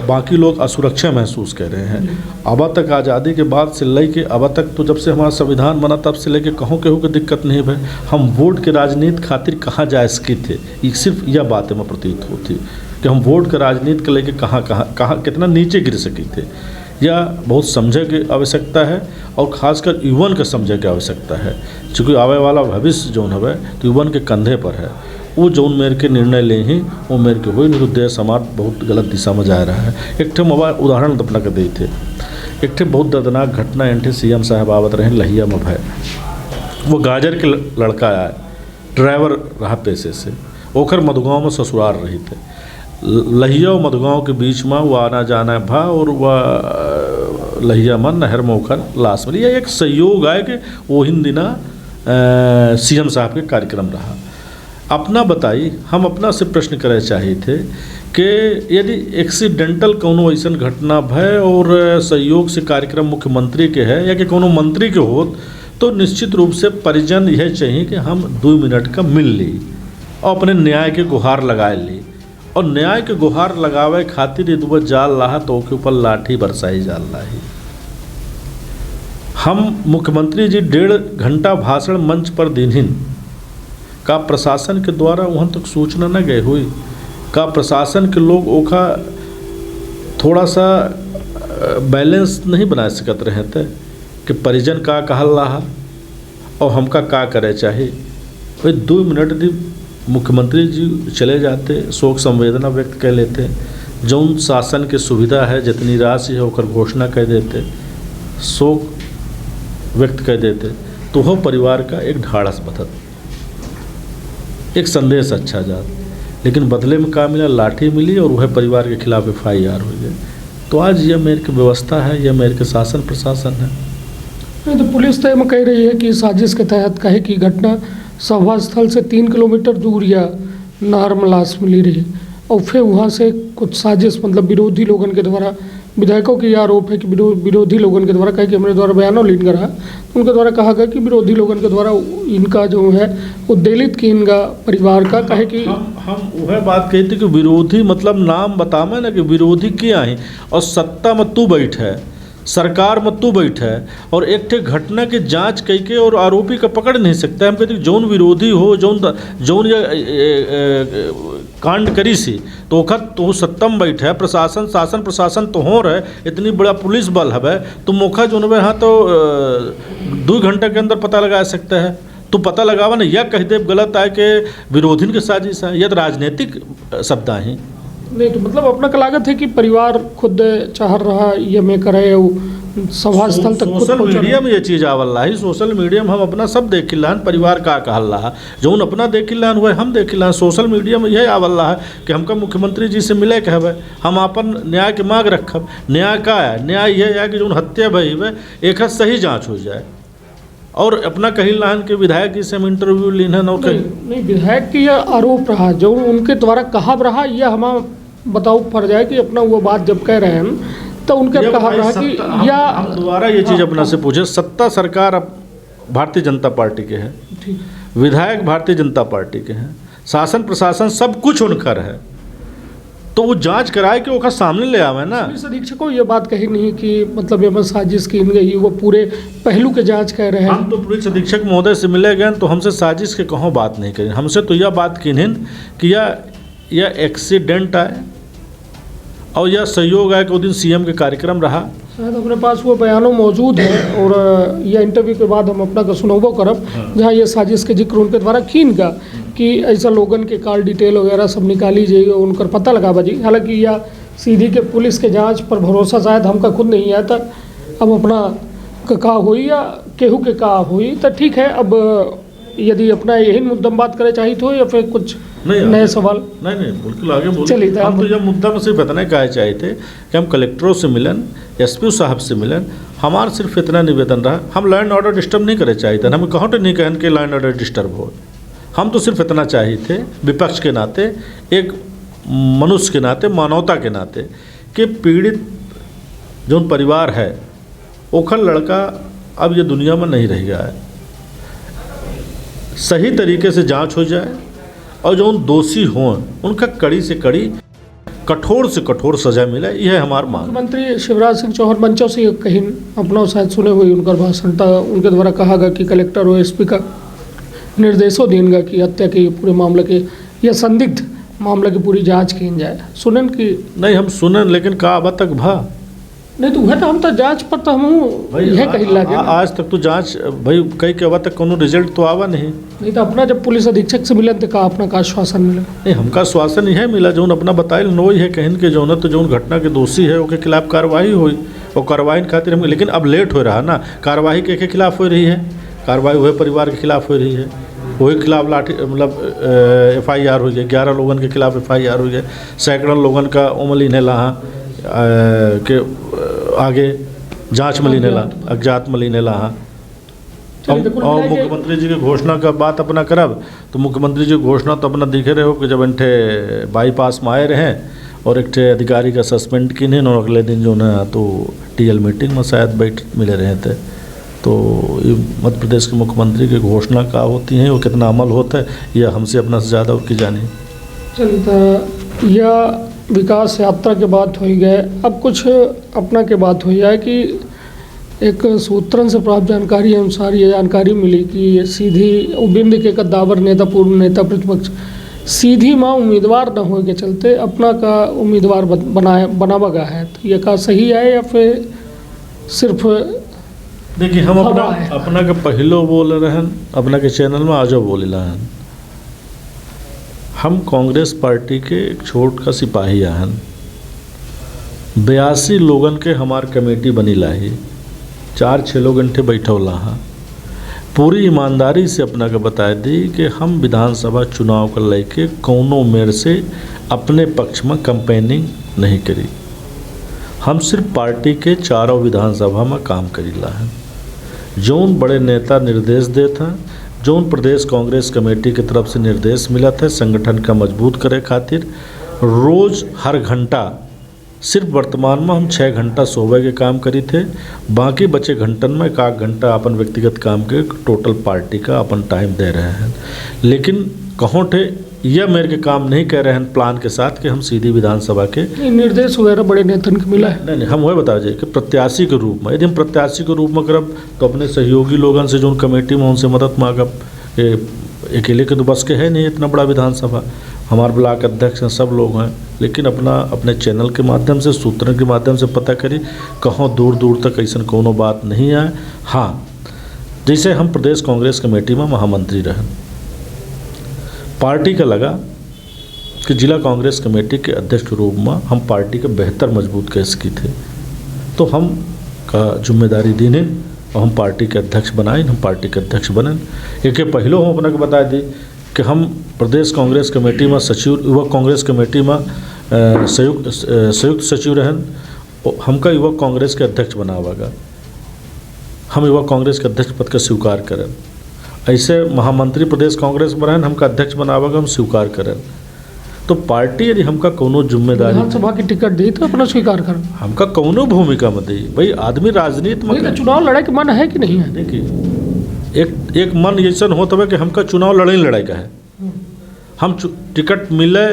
बाकी लोग असुरक्षा महसूस कर रहे हैं। अब तक आज़ादी के बाद से लेके अब तक तो जब से हमारा संविधान बना तब से लेके कहूँ केहू के दिक्कत नहीं भाई, हम वोट के राजनीति खातिर कहाँ जा सके थे, ये सिर्फ यह बात में प्रतीत होती कि हम वोट के राजनीति के लेके कहाँ कितना नीचे गिर सके थे। यह बहुत समझे की आवश्यकता है और ख़ासकर युवन के समझे की आवश्यकता है, चूँकि आवे वाला भविष्य जौन है तो युवन के कंधे पर है। वो जौन मेरे के निर्णय ले ही वो मेरे के हुई, नहीं तो देश हमारा बहुत गलत दिशा में जा रहा है। एक ठे मोबाइल उदाहरण अपना के दी थे, एक ठे बहुत दर्दनाक घटना एंटे सीएम साहब आवत रहे लहिया में भय, वो गाजर के लड़का आए, ड्राइवर रहा पेशे से, ओखर मधुगांव में ससुराल रही थे, लहिया और मधुगांव के बीच में वो आना जाना भा, और वह लहिया में नहर में ओखर लाश मिली। यह एक संयोग है कि वो हिंद दिना सीएम साहब के कार्यक्रम रहा। अपना बताई, हम अपना से प्रश्न करे चाहिए थे कि यदि एक्सीडेंटल कोनो ऐसा घटना भय और सहयोग से कार्यक्रम मुख्यमंत्री के है या कि कोनो मंत्री के हो, तो निश्चित रूप से परिजन यह चाहिए कि हम 2 मिनट का मिल ली और अपने न्याय के गुहार लगाए ली। और न्याय के गुहार लगावे खातिर यदि जाल रहा तो उसके ऊपर लाठी बरसाई जाल रही। हम मुख्यमंत्री जी 1.5 घंटा भाषण मंच पर दिनहीन का प्रशासन के द्वारा वहाँ तक सूचना न गए हुई, का प्रशासन के लोग ओखा थोड़ा सा बैलेंस नहीं बना सकत रहे थे कि परिजन का कहल रहा और हमका का करे चाहिए। भाई 2 मिनट दी मुख्यमंत्री जी चले जाते, शोक संवेदना व्यक्त कर लेते, जौन शासन के सुविधा है जितनी राशि है ओकर घोषणा कर देते, शोक व्यक्त कर देते, तो वह परिवार का एक ढाढ़स बधत, एक संदेश अच्छा जात। लेकिन बदले में का मिला, लाठी मिली और वह परिवार के खिलाफ FIR हो गई। तो आज यह मेरे की व्यवस्था है, यह मेरे के शासन प्रशासन है। नहीं तो पुलिस तो कह रही है कि साजिश के तहत कहे कि घटना सभा स्थल से 3 किलोमीटर दूर या नहर में लाश मिली रही और फिर वहाँ से कुछ साजिश मतलब विरोधी लोगों के द्वारा, विधायकों की यह आरोप है कि विरोधी लोगों के द्वारा कहे कि हमारे द्वारा बयानों लीन करा, तो उनके द्वारा कहा गया कि विरोधी लोगों के द्वारा इनका जो है वो दलित की इनका परिवार का कहे कि हम वह बात कहते कि विरोधी मतलब नाम बतावे ना कि विरोधी क्या है, और सत्ता में तू बैठ है, सरकार में तू बैठ है और एक ठे घटना की जांच कई के और आरोपी का पकड़ नहीं सकता है। हम कहते जौन विरोधी हो, जौन ये कांड करी सी तो वक्त तो सत्ता में बैठे है, प्रशासन शासन प्रशासन तो हो रहे, इतनी बड़ा पुलिस बल है, तो मौका जो है हाँ तो 2 घंटे के अंदर पता लगा सकता है। तो पता लगावा ना, यह कह दे गलत है कि विरोधी के साजिश है, यह तो राजनीतिक शब्द है। नहीं तो मतलब अपना का लागत है कि परिवार खुद चाह रहा ये मैं करे सभा स्थल तक सोशल मीडिया में ये चीज़ आवल रहा है, सोशल मीडिया में हम अपना सब देख लान, परिवार का कहल रहा जौन अपना देख लान हुए हम देख लान। सोशल मीडिया में यह आवल रहा है कि हमका मुख्यमंत्री जी से मिले कहबे, हम अपन न्याय के मांग रखब। न्याय का है, न्याय यह है कि जौन हत्या भई है एक सही जाँच हो जाए। और अपना कही लान के विधायक जी से हम इंटरव्यू लीन और नहीं विधायक की यह आरोप रहा जो उनके द्वारा कहा रहा, यह हम बताओ पड़ जाए कि अपना वो बात जब कह रहे हैं तो उनके कहा रहा कि या हम दोबारा ये चीज़ अपना से पूछे, सत्ता सरकार अब भारतीय जनता पार्टी के है, विधायक भारतीय जनता पार्टी के हैं, शासन प्रशासन सब कुछ उनकर है, तो वो जांच कराए कि वो सामने ले आवे ना। पुलिस अधीक्षक को ये बात कही नहीं कि मतलब ये साजिश की गई, वो पूरे पहलू के जांच कर रहे हैं। हम तो पुलिस अधीक्षक महोदय से मिले गए तो हमसे साजिश के कहों बात नहीं करें, हमसे तो यह बात किन्हीं कि यह एक्सीडेंट है और यह सहयोग है कि उस दिन CM के कार्यक्रम रहा। शायद अपने पास वो बयानों मौजूद है और यह इंटरव्यू के बाद हम अपना का सुनबो करब जहाँ ये साजिश के जिक्र उनके द्वारा कीन का कि ऐसा लोगन के कॉल डिटेल वगैरह सब निकाली जाइए, उनका पता लगावा जी। हालांकि यह सीधी के पुलिस के जांच पर भरोसा शायद हमका खुद नहीं आता, अब अपना का हुई या केहू के का हुई तो ठीक है। अब यदि अपना यही मुद्दा बात करे चाहिए तो या फिर कुछ नए सवाल? नहीं बिल्कुल आगे बोल। चलिए हम तो यह मुद्दा में सिर्फ इतना कहे चाहे थे कि हम कलेक्टरों से मिलन, SP साहब से मिलन, हमारा सिर्फ इतना निवेदन रहा, हम लॉ एंड ऑर्डर डिस्टर्ब नहीं करे चाहिए थे, हम कहूँ तो नहीं कहन कि लॉ एंड ऑर्डर डिस्टर्ब हो। हम तो सिर्फ इतना चाहिए थे विपक्ष के नाते, एक मनुष्य के नाते, मानवता के नाते कि पीड़ित जो परिवार है ओखर लड़का अब ये दुनिया में नहीं रह गया है, सही तरीके से जांच हो जाए और जो दोषी हों उनका कड़ी से कड़ी, कठोर से कठोर सजा मिले, यह हमारा मांग। मुख्यमंत्री शिवराज सिंह चौहान मंचों से कहीं अपना शायद सुने हुए उनका भाषण था, उनके द्वारा कहा गया कि कलेक्टर और SP का निर्देशों देंगे कि हत्या के पूरे मामले के या संदिग्ध मामले की पूरी जांच की जाए। सुनन की नहीं हम सुनन, लेकिन का अब तक भा नहीं तो वह तो हम तो जांच पर तो हम यह कही लगे आज तक तो जांच भाई कई के अब तक कोनो रिजल्ट तो आवा नहीं तो अपना जब पुलिस अधीक्षक से मिले तो का अपना का आश्वासन मिला? नहीं हमका आश्वासन यह मिला जो अपना बताइल नो है कहीं के जो तो जो घटना के दोषी है उसके खिलाफ कार्रवाई हुई और कार्रवाई खातिर हम, लेकिन अब लेट हो रहा ना, कार्रवाई के खिलाफ हो रही है, कार्रवाई हुए परिवार के खिलाफ हो रही है, वही खिलाफ लाठी मतलब FIR हुई है, 11 लोगों के खिलाफ FIR हुई है, सैकड़ों लोगों का उमली ने लहा के आगे जांच मली ने ला, अज्ञात मली ने लहा। और मुख्यमंत्री जी की घोषणा का बात अपना करब तो मुख्यमंत्री जी की घोषणा तो अपना दिखे रहे हो कि जब इनठे बाईपास में आए रहे और एक अधिकारी का सस्पेंड की नहीं और अगले दिन जो ना तो टीएल मीटिंग में शायद बैठ मिले रहे थे। तो ये मध्य प्रदेश के मुख्यमंत्री की घोषणा का होती हैं वो कितना अमल होता है यह हमसे अपना से ज़्यादा उनकी जानी। चलिए तो यह विकास यात्रा के बात हो ही गए, अब कुछ अपना के बात हो जाए कि एक सूत्रन से प्राप्त जानकारी अनुसार ये जानकारी मिली कि सीधी बिंद के कद्दावर नेता पूर्व नेता प्रतिपक्ष सीधी माँ उम्मीदवार न होने के चलते अपना का उम्मीदवार बना बगा है, तो ये का सही है या फिर सिर्फ देखिए हम अपना के पहलो बोल रहे हैं अपना के चैनल में आजो बोल रहे हैं हम कांग्रेस पार्टी के एक छोट का सिपाही हैं 82 लोगन के हमार कमेटी बनी लाही 4-6 लोग इनठे बैठौला हाँ पूरी ईमानदारी से अपना के बता दी कि हम विधानसभा चुनाव को लेके कौनों मेर से अपने पक्ष में कैंपेनिंग नहीं करी। हम सिर्फ पार्टी के चारों विधानसभा में काम करीला है। जौन बड़े नेता निर्देश देते हैं जौन प्रदेश कांग्रेस कमेटी की तरफ से निर्देश मिला था संगठन का मजबूत करे खातिर रोज़ हर घंटा सिर्फ वर्तमान में हम 6 घंटा सुबह के काम करी थे, बाकी बचे घंटन में 1 घंटा अपन व्यक्तिगत काम के टोटल पार्टी का अपन टाइम दे रहे हैं। लेकिन कहों थे यह मेरे के काम नहीं कह रहे हैं प्लान के साथ कि हम सीधी विधानसभा के निर्देश वगैरह बड़े नेतन को मिला है। नहीं हम वही बता जाए कि प्रत्याशी के रूप में यदि हम प्रत्याशी के रूप में करब तो अपने सहयोगी लोगों से जो कमेटी में उनसे मदद मांगब। अकेले के तो बस के है नहीं इतना बड़ा विधानसभा, हमारे ब्लॉक अध्यक्ष हैं सब लोग हैं, लेकिन अपने चैनल के माध्यम से सूत्रों के माध्यम से पता करी कहाँ दूर दूर तक ऐसा कोनो बात नहीं आए। हाँ जैसे हम प्रदेश कांग्रेस कमेटी में महामंत्री रहे पार्टी का लगा कि जिला कांग्रेस कमेटी के अध्यक्ष के रूप में हम पार्टी के बेहतर मजबूत कैस की थे तो हम का जिम्मेदारी दी नहीं और हम पार्टी के अध्यक्ष बनाए हम पार्टी के अध्यक्ष बने। एक पहले हम अपने को बता दी कि हम प्रदेश कांग्रेस कमेटी में सचिव युवक कांग्रेस कमेटी में संयुक्त सचिव रहन हमका युवक कांग्रेस के अध्यक्ष बनावागा हम युवक कांग्रेस के अध्यक्ष पद का स्वीकार करें। ऐसे महामंत्री प्रदेश कांग्रेस में रहन हमका अध्यक्ष बनावागा हम स्वीकार करें। तो पार्टी यदि हमका कोनो जिम्मेदारी विधानसभा की टिकट दी तो अपना स्वीकार कर हमका कोनो भूमिका में दी। भाई आदमी राजनीति में चुनाव लड़ाई के मन है कि नहीं है। देखिए एक मन ऐसा होता है कि हमका चुनाव लड़ाई का है। हम टिकट मिले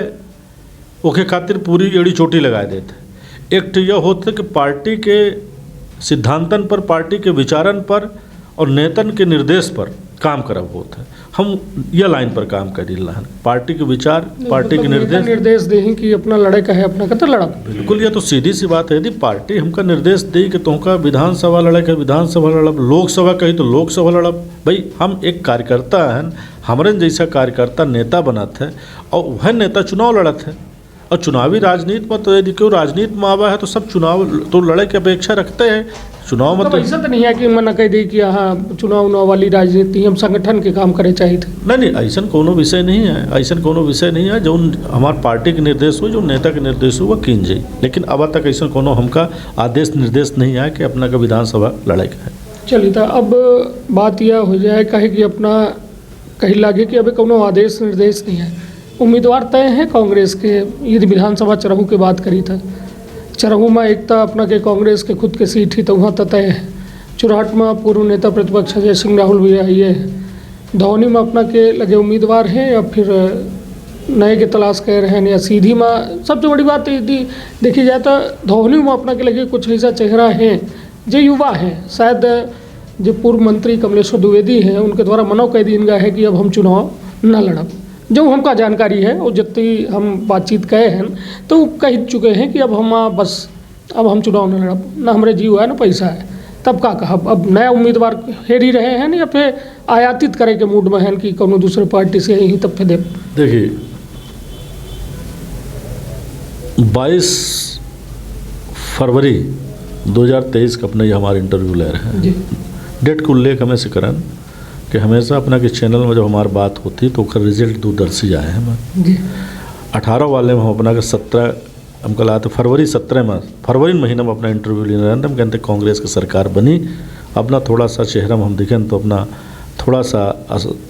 ओके खातिर पूरी एड़ी चोटी लगा देते। एक तो यह होता है कि पार्टी के सिद्धांतन पर पार्टी के विचारन पर और नेतन के निर्देश पर काम करब होता है। हम यह लाइन पर काम करी हैं पार्टी के विचार पार्टी के निर्देश दें कि अपना लड़ाई का है अपना कतर लड़ा। बिल्कुल यह तो सीधी सी बात है। यदि पार्टी हमका निर्देश दी कि तुमका विधानसभा लड़े का विधानसभा लड़ब लोकसभा कही तो लोकसभा लड़ब। भाई हम एक कार्यकर्ता हैं हमारे जैसा कार्यकर्ता नेता बनाते हैं और वह नेता चुनाव लड़ते हैं और चुनावी राजनीति में तो यदि क्यों राजनीति में आवा है तो सब चुनाव तो लड़े की अपेक्षा रखते हैं। चुनाव में तो ऐसा तो नहीं है कि मना कह दी कि हाँ चुनाव वाली राजनीति हम संगठन के काम करे चाहिए थे। नहीं ऐसा कोनो विषय नहीं है। ऐसा कोनो विषय नहीं है जो हमारे पार्टी के निर्देश हो जो नेता के निर्देश हो वह कीन जाए। लेकिन अब तक ऐसा कोनो हमका आदेश निर्देश नहीं आया कि अपना का विधानसभा लड़ाई का है। चलिए तो अब बात यह हो जाए कहे कि अपना कहीं लागे कि अभी कोनो आदेश निर्देश नहीं है। उम्मीदवार तय है कांग्रेस के यदि विधानसभा चरहू की बात करी था चरहू में एक तो अपना के कांग्रेस के खुद के सीट ही तो वहाँ तय है। चुराहट में पूर्व नेता प्रतिपक्ष अजय सिंह राहुल भी ये है। धौनी में अपना के लगे उम्मीदवार हैं या फिर नए के तलाश कर रहे हैं या सीधी में। सबसे बड़ी बात यदि देखी जाए तो धौनी में अपना के लगे कुछ ऐसा चेहरा है जो युवा हैं। शायद जो पूर्व मंत्री कमलेश्वर द्विवेदी हैं उनके द्वारा मनो कह दी गया है कि अब हम चुनाव न लड़ब। जो हमका जानकारी है और जितनी हम बातचीत कहे हैं तो कह चुके हैं कि अब हम बस अब हम चुनाव न लड़ब ना हमारे जीव है ना पैसा है। तब का कहा अब नया उम्मीदवार हेरी रहे हैं या फिर आयातित करे के मूड में हैं कि कोनो दूसरे पार्टी से ही तब पे दे। देखिए 22 फरवरी 2023 का अपने हमारे इंटरव्यू ले रहे हैं। डेट को उल्लेख हमें से करन कि हमेशा अपना के चैनल में जब हमारी बात होती तो उसका रिजल्ट दूरदर्शी आए हैं। 18 वाले में हम अपना के 17 हमको लाते फरवरी 17 में फरवरी महीने में अपना इंटरव्यू लेने रहे हम कहते कांग्रेस की सरकार बनी अपना थोड़ा सा चेहरा में हम दिखें तो अपना थोड़ा सा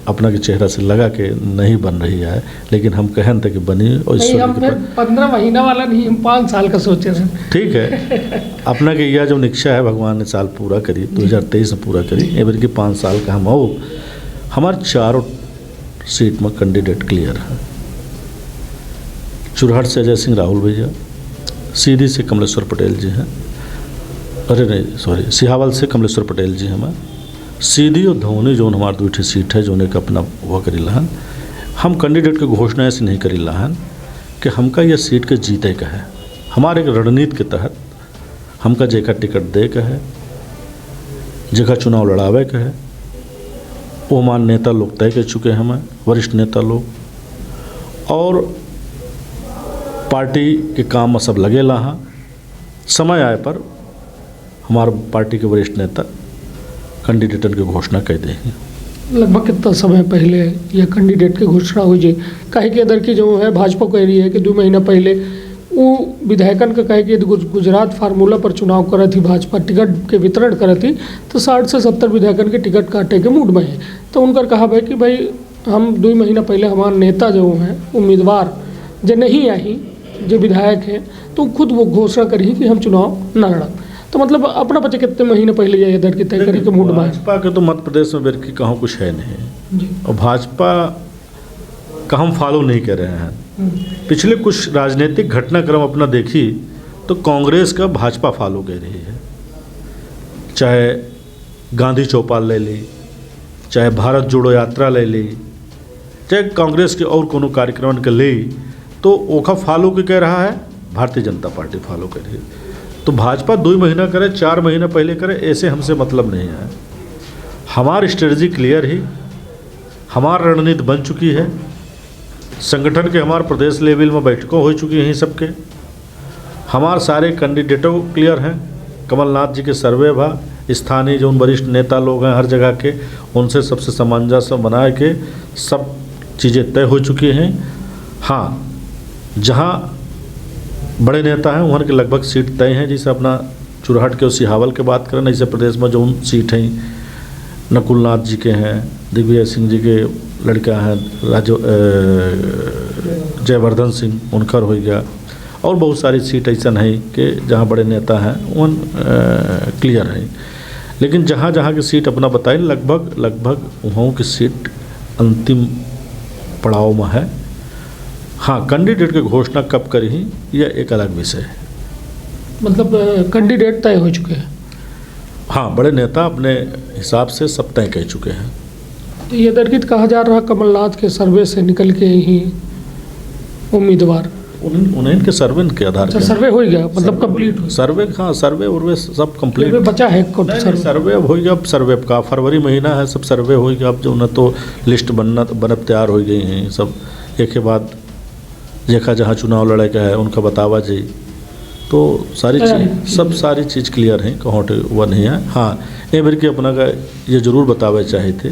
अपना के चेहरा से लगा के नहीं बन रही है, लेकिन हम कहें थे कि बनी और नहीं, हम फिर 15 महीना वाला नहीं, हम 5 साल का सोचे थे। ठीक है। अपना के यह जो निक्षा है भगवान ने साल पूरा करी, 2023 में पूरा करी, एवर की 5 साल का हम हो। हमारे चारों सीट में कैंडिडेट क्लियर है। चुरहट से अजय सिंह राहुल भैया, सीधी से कमलेश्वर पटेल जी हैं, अरे नहीं सॉरी सिहावल से कमलेश्वर पटेल जी हैं, सीधी और धोनी जो हमारे 2 सीट है जो एक अपना वो करी लहन। हम कैंडिडेट के घोषणा ऐसे नहीं करी लहन कि हमका यह सीट के जीते का है। हमारे एक रणनीति के तहत हमका जेका टिकट दे का है, जेका चुनाव लड़ावे का है, वो हमारे नेता लोग तय कर चुके हैं, हमें वरिष्ठ नेता लोग, और पार्टी के काम में सब लगे ला। समय आए पर हमारे पार्टी के वरिष्ठ नेता कैंडिडेटन की घोषणा कर देंगे। लगभग कितना समय पहले यह कैंडिडेट की घोषणा हुई जी? कहे कि इधर की जो है भाजपा कह रही है कि 2 महीना पहले वो विधायकन का कहे कि गुजरात फार्मूला पर चुनाव कर थी, भाजपा टिकट के वितरण कर थी, तो 60 से 70 विधायकन के टिकट काटे के मूड में है। तो उनका कहा भाई कि भाई हम 2 महीना पहले हमारे नेता जो हैं उम्मीदवार जो नहीं आई, जो विधायक हैं, तो खुद वो घोषणा करी कि हम चुनाव न लड़ा। तो मतलब अपना बच्चे कितने महीने पहले ये इधर की तय करी के मूड में। भाजपा के तो मध्य प्रदेश में बेर की कहाँ कुछ है नहीं जी। और भाजपा का हम फॉलो नहीं कर रहे हैं। पिछले कुछ राजनीतिक घटनाक्रम अपना देखी तो कांग्रेस का भाजपा फॉलो कर रही है। चाहे गांधी चौपाल ले ली, चाहे भारत जोड़ो यात्रा ले ली, चाहे कांग्रेस के और कोनो कार्यक्रम के ले, तो ओखा फॉलो के कह रहा है, भारतीय जनता पार्टी फॉलो कर रही है। तो भाजपा 2 महीना करे, 4 महीना पहले करे, ऐसे हमसे मतलब नहीं है। हमारी स्ट्रेटजी क्लियर ही, हमारी रणनीति बन चुकी है। संगठन के हमारे प्रदेश लेवल में बैठकों हो चुकी हैं सबके। हमारे सारे कैंडिडेटों क्लियर हैं। कमलनाथ जी के सर्वे भा, स्थानीय जो वरिष्ठ नेता लोग हैं हर जगह के, उनसे सबसे सामंजस्य बना के सब चीज़ें तय हो चुकी हैं। हाँ, जहाँ बड़े नेता हैं वहाँ के लगभग सीट तय हैं। जैसे अपना चुरहट के सिहावल के बात करें, ऐसे प्रदेश में जो सीट हैं नकुलनाथ जी के हैं, दिग्विजय सिंह जी के लड़का हैं जयवर्धन सिंह, उनकर हो गया, और बहुत सारी सीट ऐसा है कि जहाँ बड़े नेता हैं उन क्लियर हैं। लेकिन जहाँ जहाँ की सीट अपना बताई लगभग वहाँ की सीट अंतिम पड़ाव में है। हाँ, कैंडिडेट की घोषणा कब करी ही यह एक अलग विषय है। मतलब कैंडिडेट तय हो चुके हैं। हाँ, बड़े नेता अपने हिसाब से सब तय कह चुके हैं। तो ये दरकित कहा जा रहा कमलनाथ के सर्वे से निकल के ही उम्मीदवार उन्हें के सर्वे के आधार पर सर्वे हो गया, मतलब कंप्लीट हो सर्वे। हाँ, सर्वे उर्वे सब कंप्लीट बचा है। सर्वे अब हो गया। अब सर्वे का फरवरी महीना है, सब सर्वे हो गया। अब जो न तो लिस्ट बनब तैयार हो गई हैं सब, एक के बाद जेखा जहाँ चुनाव लड़े का है उनका बतावा जी, तो सारी चीज़ सब सारी चीज़ क्लियर हैं, कहाँ हुआ नहीं है। हाँ, ये मेरे के अपना का ये जरूर बतावे चाहे थे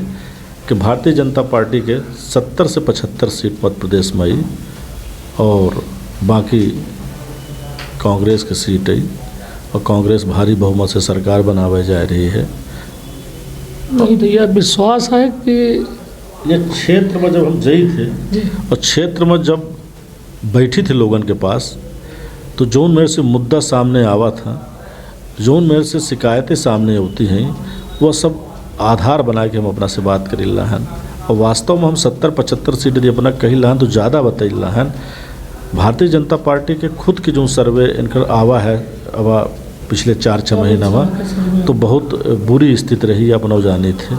कि भारतीय जनता पार्टी के 70 से 75 सीट मध्य प्रदेश में आई और बाकी कांग्रेस की सीट आई, और कांग्रेस भारी बहुमत से सरकार बनावे जा रही है। नहीं तो यह विश्वास है कि ये क्षेत्र में जब हम गए थे और क्षेत्र में जब बैठी थी लोगों के पास, तो जोन मेरे से मुद्दा सामने आवा था, जोन मेरे से शिकायतें सामने होती हैं, वह सब आधार बना के हम अपना से बात करी लाहन। और वास्तव में हम 70-75 सीट यदि अपना कही लाहन तो ज़्यादा बताई लाहन। भारतीय जनता पार्टी के खुद के जो सर्वे इनका आवा है अब पिछले 4-6 महीना में, तो बहुत बुरी स्थिति रही अपना जानी थे।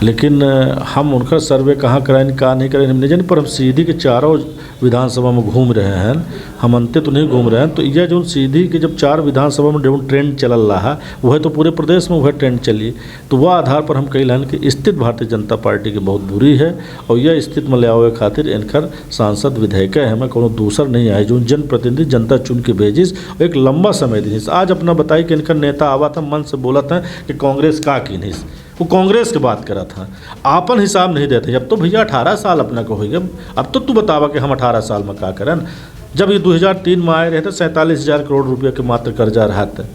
लेकिन हम उनका सर्वे कहाँ कराएं कहाँ नहीं कराएं हम नहीं जाने, पर हम सीधी के चारों विधानसभा में घूम रहे हैं। हम अंत्य तो नहीं घूम रहे हैं। तो यह जो सीधी के जब 4 विधानसभा में जो ट्रेंड चल रहा है वह तो पूरे प्रदेश में वह ट्रेंड चली, तो वह आधार पर हम कही कि स्थिति भारतीय जनता पार्टी की बहुत बुरी है। और यह स्थिति में ले आवे खातिर इनकर सांसद विधायक है, हमें कोनो दूसर नहीं आए जो जनप्रतिनिधि जनता चुन के भेजिस एक लंबा समय दी। आज अपना बताई कि इनका नेता आवा था, मन से बोला था कि कांग्रेस का की नहीं, वो कांग्रेस की बात करा था, आपन हिसाब नहीं देते। अब तो भैया 18 साल अपना को हो गया, अब तो तू बतावा कि हम 18 साल में का करें। जब ये 2003 में आए रहे थे 47,000 करोड़ रुपये के मात्र कर्जा रहा था,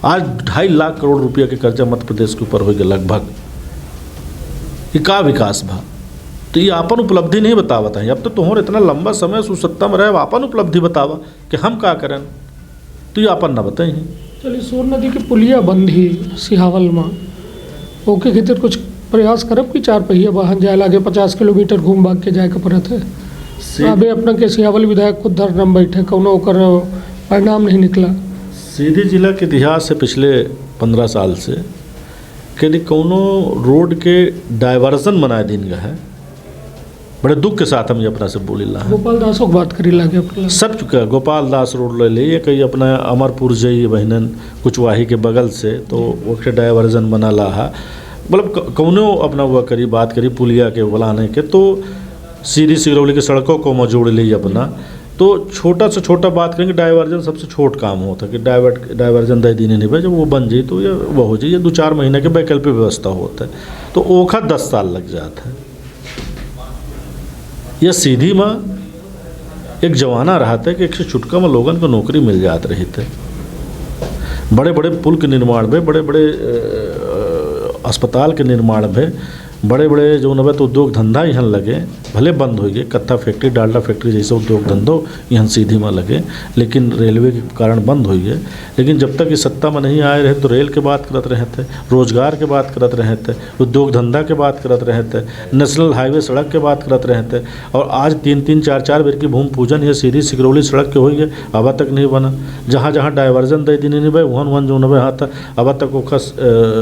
आज 2.5 लाख करोड़ रुपया के कर्जा मध्य प्रदेश के ऊपर हो गया लगभग। ये का विकास भा? तो ये आपन उपलब्धि नहीं बतावत है। अब तो तुहर इतना लंबा समय सुसत्ता में रहे, आपन उपलब्धि बतावा कि हम का करें, तो ये आपन ना बताई। चलिए, सोर नदी की पुलिया बंद ही सिहावल में ओके खातिर कुछ प्रयास करब कि 4 पहिया वाहन जाए लागे 50 किलोमीटर घूम भाग के जाए के पड़त है। अबे अपना के सिहावल विधायक खुद धरना बैठे, कौनो ओकर परिणाम नहीं निकला। सीधी जिला के इतिहास से पिछले 15 साल से कभी कौनो रोड के डायवर्जन बनाए दिन गया है, बड़े दुख के साथ हम ये अपना से बोली ला। गोपाल दासों की बात करी लागे अपना सब चुका है। गोपाल दास रोड ले लिए कहीं अपना अमरपुर जाइए बहनन कुचवाही के बगल से, तो वो डायवर्जन बना ला है। मतलब कौनो अपना हुआ करी बात करी पुलिया के बनाने के, तो सीधी सिगरौली के सड़कों को जोड़ ली अपना। तो छोटा से छोटा बात करेंगे, डाइवर्जन सबसे छोट काम होता है कि डाइवर्जन दे दीने नहीं भाई, जब वो बन जाए तो ये वो हो जाए, 2-4 महीने के वैकल्पिक व्यवस्था होता है, तो ओखा 10 साल लग जाता है। यह सीधी में एक जमाना रहा था कि 100 चुटका में लोगन को नौकरी मिल जात रही थे। बड़े बड़े पुल के निर्माण में, बड़े बड़े अस्पताल के निर्माण में, बड़े बड़े जो नवे तो उद्योग धंधा यहाँ लगे, भले बंद हो गए, कत्था फैक्ट्री डालडा फैक्ट्री जैसे उद्योग धंधो यहाँ सीधी में लगे, लेकिन रेलवे के कारण बंद हो गए। लेकिन जब तक ये सत्ता में नहीं आए रहे तो रेल के बात करते रहे थे, रोजगार के बात करते रहे थे, उद्योग धंधा के बात करते रहे थे, नेशनल हाईवे सड़क के बात करते रहे थे। और आज 3-3, 4-4 बेर की भूमि पूजन ये सीधी सिगरौली सड़क के हो गए, अब तक नहीं बना। जहाँ जहाँ डाइवर्जन दे दी नहीं भाई, वहाँ जो नवे हाथ अब तक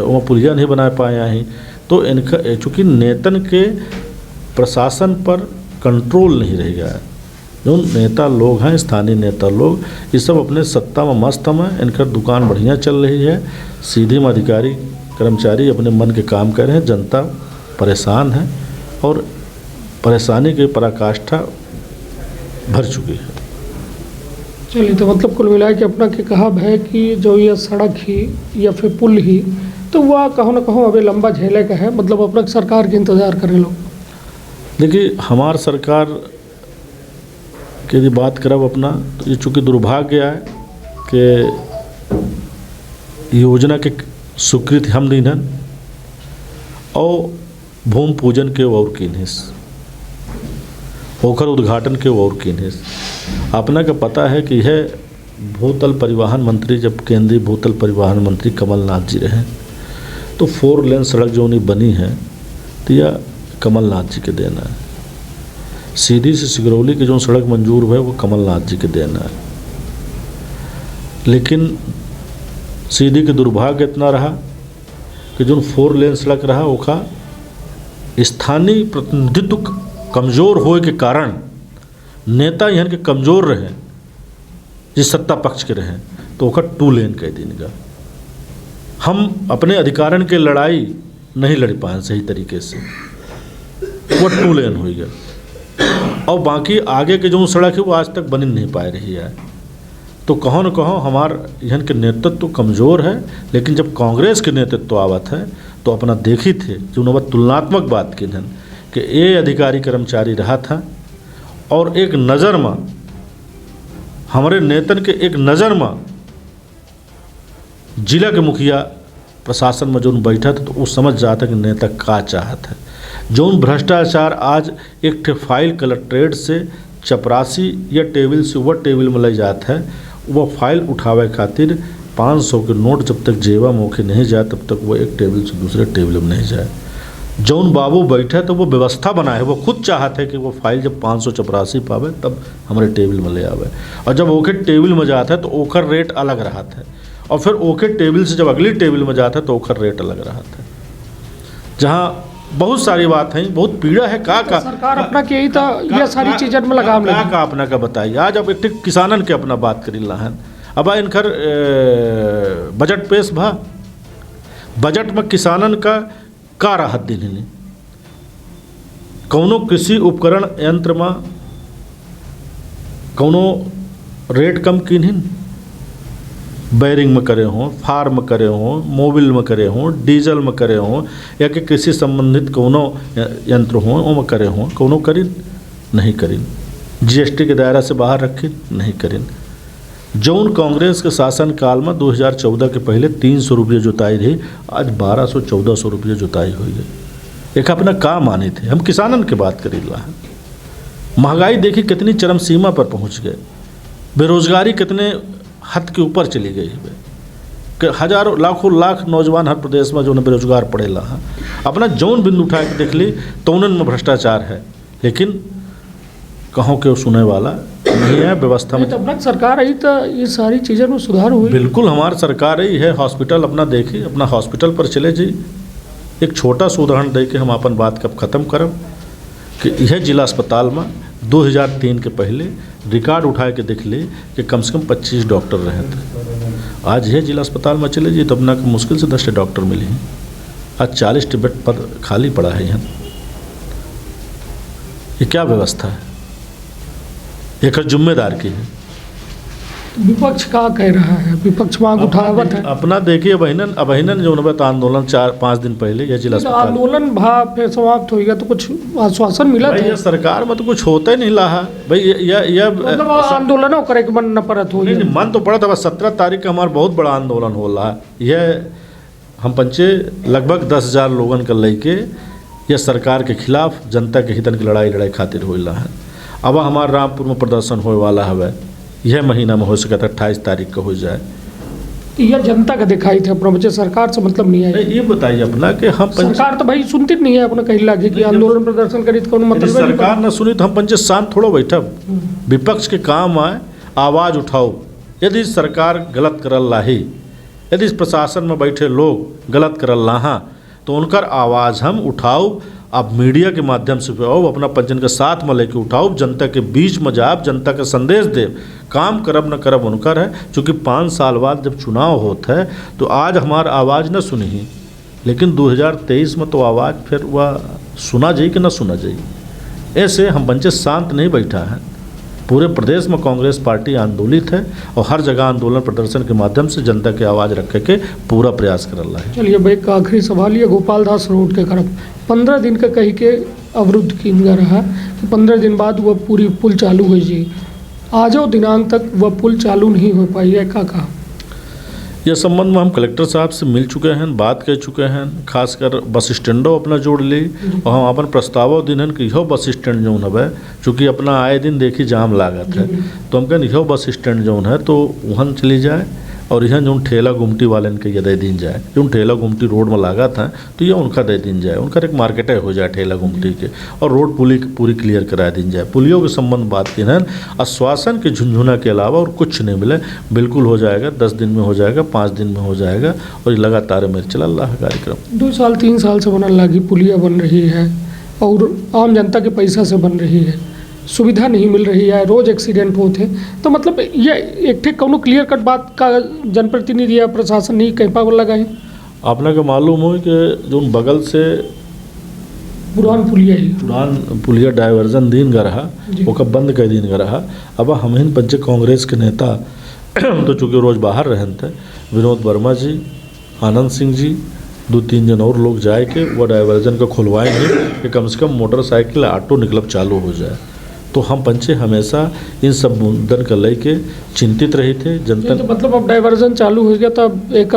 वो पुलिया नहीं बना पाया ही। तो इनका चूँकि नेतन के प्रशासन पर कंट्रोल नहीं रह गया है। जो नेता लोग हैं, स्थानीय नेता लोग, ये सब अपने सत्ता में मस्त हैं, इनका दुकान बढ़िया चल रही है, सीधी में अधिकारी कर्मचारी अपने मन के काम कर रहे हैं, जनता परेशान है और परेशानी की पराकाष्ठा भर चुकी है। चलिए, तो मतलब कुल मिला के अपना के कहा है कि जो ये सड़क ही या फिर पुल ही, तो वह कहो ना कहो अभी लंबा झेले का है, मतलब अपना सरकार के इंतज़ार करे लोग। देखिए, हमार सरकार की यदि बात करब अपना, तो ये चूँकि दुर्भाग्य है कि योजना के स्वीकृति हम दीनन और भूमि पूजन के और किन्हिस, होकर उद्घाटन के और किन्हिस। अपना का पता है कि यह भूतल परिवहन मंत्री, जब केंद्रीय भूतल परिवहन मंत्री कमलनाथ जी रहे, तो 4 लेन सड़क जो नहीं बनी है तो यह कमलनाथ जी के देना है। सीधी से सिगरौली की जो सड़क मंजूर हुआ है वो कमलनाथ जी के देना है। लेकिन सीधी के दुर्भाग्य इतना रहा कि जो 4 लेन सड़क रहा ओका स्थानीय प्रतिनिधित्व कमज़ोर होए के कारण नेता यहाँ के कमज़ोर रहे, जिस सत्ता पक्ष के रहे, तो ओका 2 लेन कह देगा। हम अपने अधिकारन के लड़ाई नहीं लड़ पाए सही तरीके से, वो 2 लेन हो गया। और बाकी आगे के जो सड़क है वो आज तक बन नहीं पा रही है। तो कहो न कहो हमार यहाँ के नेतृत्व कमज़ोर है। लेकिन जब कांग्रेस के नेतृत्व आवत है तो अपना देखी थे जो नवा तुलनात्मक बात की धन कि ये अधिकारी कर्मचारी रहा था और एक नज़र में हमारे नेतन के एक नज़र में जिला के मुखिया प्रशासन में जो बैठा था तो वो समझ जाता कि नेता का चाहत है। जो भ्रष्टाचार आज एक ठे फाइल कलेक्ट्रेट से चपरासी या टेबल से वह टेबल में ले जाता है, वह फाइल उठावे खातिर 500 के नोट जब तक जेबा मौके नहीं जाए तब तक वो एक टेबल से दूसरे टेबल में नहीं जाए। जौन बाबू बैठे तो वो व्यवस्था बनाए, वो खुद चाहते हैं कि वो फाइल जब 500 चपरासी पावे तब हमारे टेबल में ले आवे। और जब ओके टेबल में जाता है तो ओकर रेट अलग रहा था, और फिर ओके टेबल से जब अगली टेबल में जाता है तो ओकर रेट अलग रहा था। जहाँ बहुत सारी बात है, बहुत पीड़ा है। का सरकार अपना के ही था ये सारी चीज़ें में लगाम लगी का अपना का बताइए। आज अब एक किसानन के अपना बात करी लाहन, अब इनकर बजट पेश भा, बजट में किसानन का राहत दिली, कौनो कृषि उपकरण यंत्र में कौनो रेट कम किन्हिन, बैरिंग में करे हों, फार्म में करे हों, मोबिल में करे हों, डीजल में करे हों, या कि कृषि संबंधित कोनो यंत्र हों वो में करे हों, कौनो करिन नहीं करिन, जीएसटी के दायरा से बाहर रखिन नहीं करिन। जौन कांग्रेस के शासनकाल में 2014 के पहले 300 रुपये जुताई रही, आज 1200-1400 रुपये जुताई हुई है। एक अपना काम माने थे, हम किसानन की बात करी ला है। महंगाई देखी कितनी चरम सीमा पर पहुंच गए, बेरोजगारी कितने हद के ऊपर चली गई है कि हजारों लाख नौजवान हर प्रदेश में जो न बेरोजगार पड़ेला है। अपना जौन बिंदु उठा के देख ली तो उनन में भ्रष्टाचार है, लेकिन कहों के सुने वाला नहीं है व्यवस्था में। अपना सरकार आई तो ये सारी चीज़ों में सुधार हुई। बिल्कुल हमारी सरकार ही है। हॉस्पिटल अपना देखी, अपना हॉस्पिटल पर चले जी। एक छोटा सा उदाहरण दे के हम अपन बात कब ख़त्म करब कि यह जिला अस्पताल में 2003 के पहले रिकॉर्ड उठा के देख ले कि कम से कम 25 डॉक्टर रहे थे। आज यह जिला अस्पताल में चले जी तो अपना मुश्किल से 10 डॉक्टर मिले हैं। आज 40 बेड पद खाली पड़ा है यहाँ। ये क्या व्यवस्था है? एक जिम्मेदार की है। विपक्ष का कह रहा है, विपक्ष मांग उठावत है। अपना देखिए अभिनन जो नवत आंदोलन 4-5 दिन पहले यह जिला अस्पताल आंदोलन फिर समाप्त हो गया तो कुछ आश्वासन मिला था? ये सरकार में तो कुछ होता ही नहीं रहा भाई। यह मतलब आंदोलन करे के मन न परत हो। मन तो पड़ा था। 17 तारीख का हमारा बहुत बड़ा आंदोलन हो रहा है। यह हम पंचे लगभग 10,000 लोगन का लेके यह सरकार के खिलाफ जनता के हितन की लड़ाई खातिर हो रहा है। अब हमारे रामपुर में प्रदर्शन होने वाला है, यह महीना में हो सका था 28 तारीख को हो जाए। यह जनता का दिखाई थे अपना बच्चे, सरकार से मतलब नहीं है। ये बताइए अपना कि हम सरकार तो भाई सुनती नहीं है अपना, कहीं लागे कि आंदोलन प्रदर्शन करी तो मतलब सरकार न सुनी तो हम पंचे शांत थोड़ा बैठब। विपक्ष के काम आए आवाज़ उठाओ। यदि सरकार गलत करल लाही, यदि प्रशासन में बैठे लोग गलत करल लाहा तो उनकर आवाज़ हम उठाओ। आप मीडिया के माध्यम से आओ, अपना पंचन के साथ में लेके उठाओ, जनता के बीच में जाओ, जनता का संदेश दे। काम करब न करब उनकर है, क्योंकि 5 साल बाद जब चुनाव होता है तो आज हमार आवाज़ न सुनी ही, लेकिन 2023 में तो आवाज़ फिर वह सुना जाए कि न सुना जाए। ऐसे हम पंचे शांत नहीं बैठा है। पूरे प्रदेश में कांग्रेस पार्टी आंदोलित है और हर जगह आंदोलन प्रदर्शन के माध्यम से जनता की आवाज़ रखे के पूरा प्रयास कर रहा है। चलिए भाई का आखिरी सवाल ये गोपाल दास रोड के तरफ 15 दिन का कही के अवरुद्ध किया रहा कि 15 दिन बाद वह पूरी पुल चालू हो जी। आजो दिनांक तक वह पुल चालू नहीं हो पाई है। का कहा यह संबंध में हम कलेक्टर साहब से मिल चुके हैं, बात कर चुके हैं। खासकर बस स्टैंडों अपना जोड़ ली और हम अपन प्रस्तावों दिन कि यहो बस स्टैंड जौन है, चूँकि अपना आए दिन देखी जाम लागत है, तो हम कहें यहो बस स्टैंड जौन है तो वहाँ चली जाए और यहाँ जो ठेला गुमटी वाले के ये दे दिन जाए। जो ठेला गुमटी रोड में लागत है तो ये उनका दे दिन जाए। उनका एक मार्केट हो जाए ठेला गुमटी के, और रोड पूरी क्लियर करा दिन जाए। पुलियों के संबंध बात की है, आश्वासन के झुंझुना के अलावा और कुछ नहीं मिले। बिल्कुल हो जाएगा, 10 दिन में हो जाएगा, 5 दिन में हो जाएगा, और ये लगातार मेरे चल रहा है कार्यक्रम। 2 साल 3 साल से बनने लगी पुलिया बन रही है और आम जनता के पैसा से बन रही है, सुविधा नहीं मिल रही है, रोज़ एक्सीडेंट होते हैं। तो मतलब ये एक ठे कौनो क्लियर कट बात का जनप्रतिनिधि या प्रशासन नहीं कह पाव लगा है। आपने को मालूम हो कि जो बगल से पुरान पुलिया डाइवर्जन दिन गा रहा वो कब बंद कर दिन गा रहा। अब हम इन पंचे कांग्रेस के नेता तो चूँकि रोज़ बाहर रहन थे, विनोद वर्मा जी, आनंद सिंह जी, 2-3 जन और लोग जाए के वह डाइवर्जन को खुलवाएंगे कि कम से कम मोटरसाइकिल ऑटो निकलब चालू हो जाए। तो हम पंचे हमेशा इन सब मुद्दन का लेके चिंतित रहे थे। जनता तो मतलब अब डाइवर्जन चालू हो गया तो एक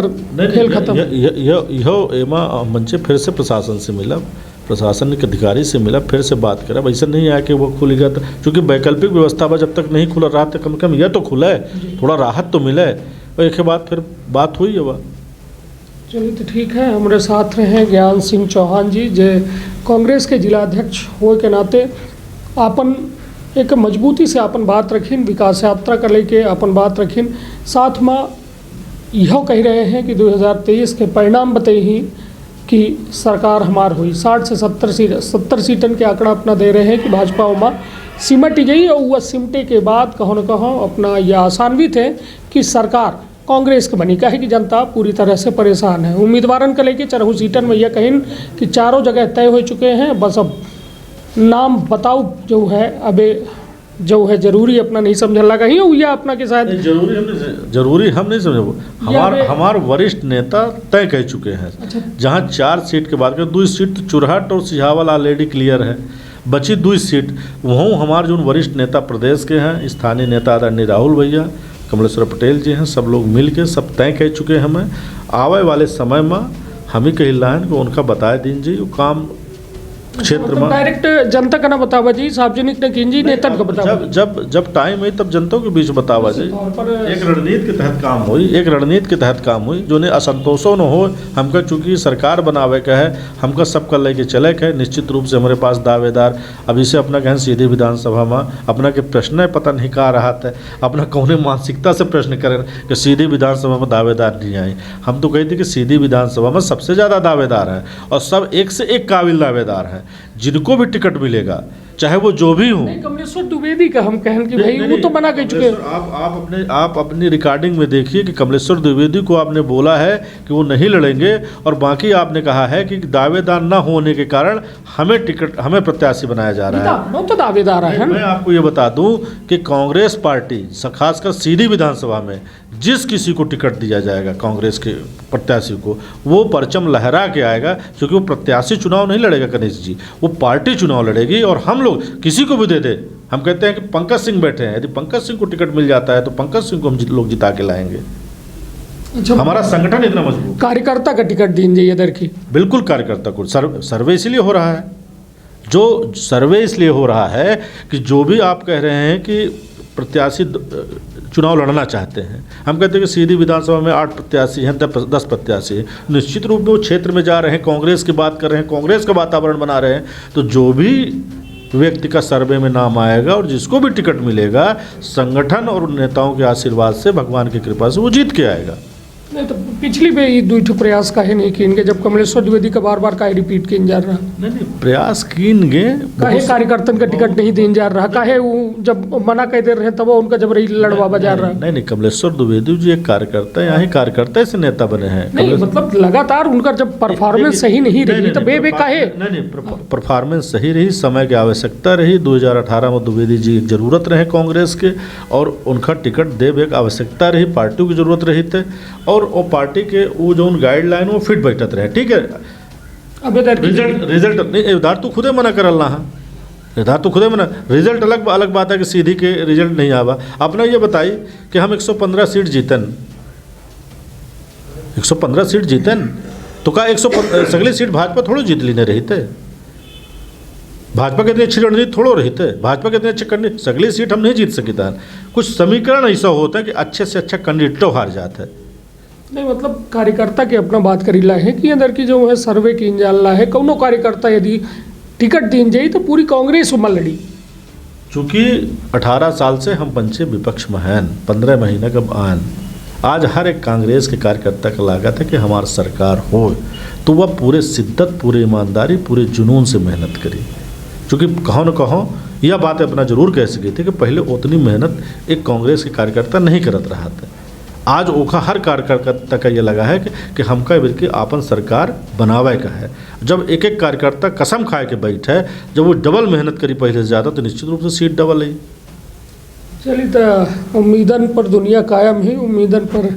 खेल खत्म। यह एमा मंचे फिर से प्रशासन से मिला, प्रशासन के अधिकारी से मिला, फिर से बात करा। ऐसा नहीं आया कि वो खुलेगा, क्योंकि वैकल्पिक व्यवस्था जब तक नहीं खुला रहा तो कम से कम यह तो खुला है, थोड़ा राहत तो मिले। और एक बाद फिर बात हुई है वह। चलिए तो ठीक है। हमारे साथ रहे ज्ञान सिंह चौहान जी, जो कांग्रेस के जिलाध्यक्ष हो के नाते अपन एक मजबूती से अपन बात रखिन, विकास यात्रा कर लेके अपन बात रखिन। साथ में यह कह रहे हैं कि 2023 के परिणाम बताई ही कि सरकार हमार हुई 60 से 70 सीटन के आंकड़ा अपना दे रहे हैं कि भाजपा में सिमट गई। और वह सिमटे के बाद कहो न कहो अपना यह आसान्वित है कि सरकार कांग्रेस के बनी। कहे कि जनता पूरी तरह से परेशान है। उम्मीदवारन के लेके 4 सीटन में यह कहिन कि चारों जगह तय हो चुके हैं, बस अब नाम बताओ जो है अबे जो है जरूरी अपना नहीं समझ लगा ही या अपना के शायद जरूरी हम नहीं समझ। हमारे वरिष्ठ नेता तय कह चुके हैं। अच्छा। जहां 4 सीट के बाद 2 सीट तो चुरहट और सिहावल ऑलरेडी क्लियर है, बची 2 सीट वहाँ हमारे जो वरिष्ठ नेता प्रदेश के हैं, स्थानीय नेता आदरणीय राहुल भैया, कमलेश्वर पटेल जी हैं, सब लोग मिल के सब तय कह चुके हैं। हमें आवे वाले समय में हम ही कही लाइन को उनका बताए दिन जी वो काम क्षेत्र में डायरेक्ट जनता का ना बतावा जी, सार्वजनिक ने कीन जी, नेतन का बतावा। जब टाइम है तब जनता के बीच बतावा जी। एक रणनीति के तहत काम हुई, एक रणनीति के तहत काम हुई जो ने असंतोषो न हो। हमका चूंकि सरकार बनावे का है, हमका सबका लेके चले के है। निश्चित रूप से हमारे पास दावेदार अभी से अपना कहें सीधे विधानसभा में अपना के प्रश्न पता नहीं कहा रहा था, अपना कौने मानसिकता से प्रश्न करें कि सीधी विधानसभा में दावेदार नहीं आए। हम तो कहते कि सीधी विधानसभा में सबसे ज़्यादा दावेदार हैं और सब एक से एक काबिल दावेदार हैं। जिनको भी टिकट मिलेगा चाहे वो जो भी हो। कमलेश्वर द्विवेदी का हम कहें कि भाई वो तो मना कर चुके। आप अपनी रिकॉर्डिंग में देखिए कि कमलेश्वर द्विवेदी को आपने बोला है कि वो नहीं लड़ेंगे और बाकी आपने कहा है कि दावेदार न होने के कारण हमें प्रत्याशी बनाया जा रहा है। तो दावेदार है। मैं आपको ये बता दूं कि कांग्रेस पार्टी खासकर सीधी विधानसभा में जिस किसी को टिकट दिया जाएगा कांग्रेस के प्रत्याशी को, वो परचम लहरा के आएगा, क्योंकि वो प्रत्याशी चुनाव नहीं लड़ेगा गणेश जी, वो पार्टी चुनाव लड़ेगी। और हम लोग किसी को भी दे दे, हम कहते हैं कि पंकज सिंह बैठे हैं, यदि पंकज सिंह को टिकट मिल जाता है तो पंकज सिंह को हम लोग जिता के लाएंगे। हमारा संगठन इतना मजबूत। कार्यकर्ता का टिकट दीजिए इधर की, बिल्कुल कार्यकर्ता को। सर्वे इसलिए हो रहा है, जो सर्वे इसलिए हो रहा है कि जो भी आप कह रहे हैं कि प्रत्याशी चुनाव लड़ना चाहते हैं, हम कहते हैं कि सीधी विधानसभा में 8 प्रत्याशी हैं, 10 प्रत्याशी हैं, निश्चित रूप में वो क्षेत्र में जा रहे हैं, कांग्रेस की बात कर रहे हैं, कांग्रेस का वातावरण बना रहे हैं। तो जो भी व्यक्ति का सर्वे में नाम आएगा और जिसको भी टिकट मिलेगा, संगठन और नेताओं के आशीर्वाद से, भगवान की कृपा से वो जीत के आएगा। नहीं तो पिछली पे ये दुई प्रयास काहे नहीं किए जब कमलेश्वर द्विवेदी का बार बार काहे रिपीट किन जा रहा? नहीं प्रयास कीनगे, काहे कार्यकर्तन का टिकट नहीं देन जा रहा, काहे वो जब मना कह दे रहे तब उनका जब रही लड़वा बजा रहा। नहीं कमलेश्वर द्विवेदी जी एक कार्यकर्ता है, यहाँ ही कार्यकर्ता से नेता बने हैं। नहीं मतलब लगातार उनका जब परफॉर्मेंस सही नहीं रही तो बे काहे? नहीं परफॉर्मेंस सही रही, समय की आवश्यकता रही। 2018 में द्विवेदी जी की जरूरत रहे कांग्रेस के और उनका टिकट देवे की आवश्यकता रही, पार्टियों की जरूरत रही थे और वो पार्टी के वो जो गाइडलाइन वो फिट बैठत रहे। ठीक है, अब रिजल्ट नहीं इधर तो खुदे मना कर इधर तो खुदे मना। रिजल्ट अलग बात है कि सीधी के रिजल्ट नहीं आवा। अपना ये बताई कि हम 115 सीट जीतन, 115 सीट जीतन तो का 115 सगली सीट भाजपा थोड़ो जीत ली नहीं रही थे। भाजपा के इतनी अच्छी रणनीति थोड़ो रही थे, भाजपा के इतने अच्छे कैंडिडेट सगली सीट हम नहीं जीत सकी था। कुछ समीकरण ऐसा होता है कि अच्छे से अच्छा कैंडिडेटों हार जाता है। नहीं मतलब कार्यकर्ता के अपना बात करीला है कि अंदर की जो है सर्वे की जाला है, कौनो कार्यकर्ता यदि टिकट दीन जाई तो पूरी कांग्रेस उमल लड़ी। चूँकि 18 साल से हम पंचे विपक्ष में हैं, 15 महीने का आन, आज हर एक कांग्रेस के कार्यकर्ता का लागत है कि हमारी सरकार हो तो वह पूरे शिद्दत, पूरे ईमानदारी, पूरे जुनून से मेहनत करी। चूँकि कहो न कहो यह बात अपना जरूर कह सकी थी कि पहले उतनी मेहनत एक कांग्रेस के कार्यकर्ता नहीं करत रहा था। आज ओखा हर कार्यकर्ता का ये लगा है कि हमका बिल्कि आपन सरकार बनावे का है। जब एक एक कार्यकर्ता कसम खाए के बैठे, जब वो डबल मेहनत करी पहले से ज़्यादा, तो निश्चित रूप से सीट डबल है। चलिए तो उम्मीदन पर दुनिया कायम है, उम्मीदन पर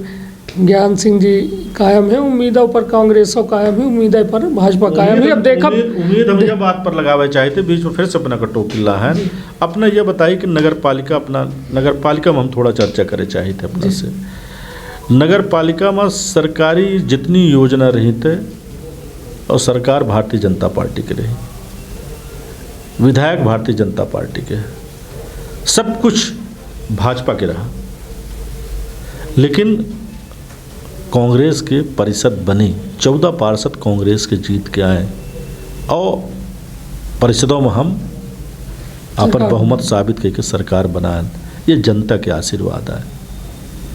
ज्ञान सिंह जी कायम है, उम्मीदों पर कांग्रेस कायम है, उम्मीदें पर भाजपा कायम है। अब देखा उम्मीद हम यह बात पर लगावे चाहते, बीच में फिर से अपना कटो किला है। अपना यह बताइए कि नगर पालिका में हम थोड़ा चर्चा करे चाहते अपना से। नगर पालिका में सरकारी जितनी योजना रही थे और सरकार भारतीय जनता पार्टी के रही, विधायक भारतीय जनता पार्टी के, सब कुछ भाजपा के रहा। लेकिन कांग्रेस के परिषद बनी, 14 पार्षद कांग्रेस के जीत के आए और परिषदों में हम अपन बहुमत साबित करके सरकार बनाए। ये जनता के आशीर्वाद है,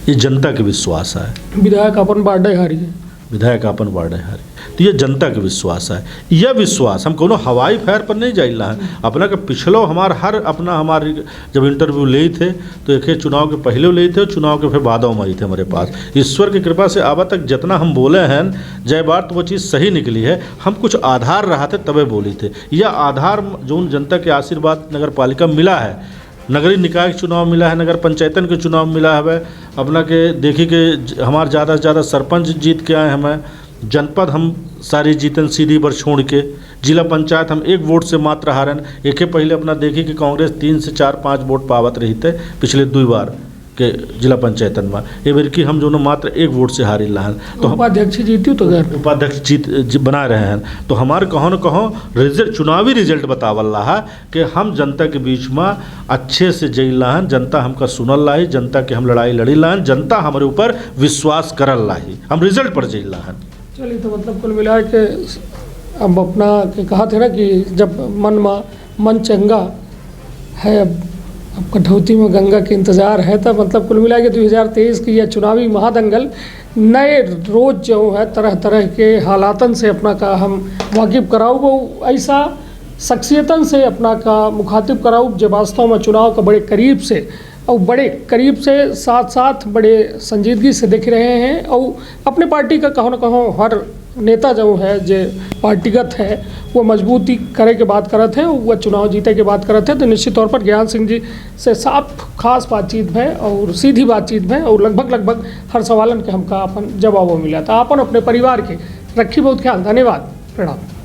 ये जनता के विश्वास है। विधायक अपन बाढ़ हारी है, विधायक अपन वार्ड हारी, तो ये जनता के विश्वास है। यह विश्वास हम कोनो हवाई फायर पर नहीं जाइला है। अपना के पिछलो हमारी जब इंटरव्यू ले थे तो एक चुनाव के पहले ले थे, चुनाव के फिर बादों में आई थे हमारे पास। ईश्वर की कृपा से अब तक जितना हम बोले हैं जय बार तो वो चीज़ सही निकली है। हम कुछ आधार रहा थे तबे बोली थे। यह आधार जो जनता के आशीर्वाद नगर पालिका मिला है, नगरीय निकाय के चुनाव मिला है, नगर पंचायतन के चुनाव मिला है। अपना के देखी कि हमारे ज़्यादा से ज़्यादा सरपंच जीत के आए हमें, जनपद हम सारी जीतन सीधी पर छोड़ के, जिला पंचायत हम 1 वोट से मात्र हारन। एक पहले अपना देखी कि कांग्रेस 3 से 4-5 वोट पावत रही थे पिछले 2 बार, के जिला पंचायतन में ए बेर की हम जो न मात्र 1 वोट से हारी ला हन। तो उपाध्यक्ष जीती तो घर उपाध्यक्ष बना रहे हैं। तो हमारे कहो न कहो रिजल्ट, चुनावी रिजल्ट बतावल रहा कि हम जनता के बीच में अच्छे से जइला हन, जनता हमका सुनल लाही, जनता के हम लड़ाई लड़ी ला हन, जनता हमारे ऊपर विश्वास करल लाही, हम रिजल्ट पर जइला हन। चलिए, तो मतलब कुल मिला के अब अपना के कहा थे ना कि जब मन चंगा है, अब कठौती में गंगा के इंतज़ार है, तब मतलब कुल मिला के 2023 की यह चुनावी महादंगल नए रोज़ जो है तरह तरह के हालातन से अपना का हम वाकिफ़ कराऊ, वो ऐसा शख्सियतन से अपना का मुखातिब कराऊ जो वास्तव में चुनाव का बड़े करीब से और बड़े करीब से साथ साथ बड़े संजीदगी से दिख रहे हैं। और अपने पार्टी का कहो न कहो हर नेता जो है जो पार्टीगत है वो मजबूती करे के बात करत है, वह चुनाव जीते के बात करत है। तो निश्चित तौर पर ज्ञान सिंह जी से साफ खास बातचीत है और सीधी बातचीत है और लगभग हर सवालन के हमका अपन जवाब मिला था। अपन अपने परिवार के रखी बहुत ख्याल। धन्यवाद, प्रणाम।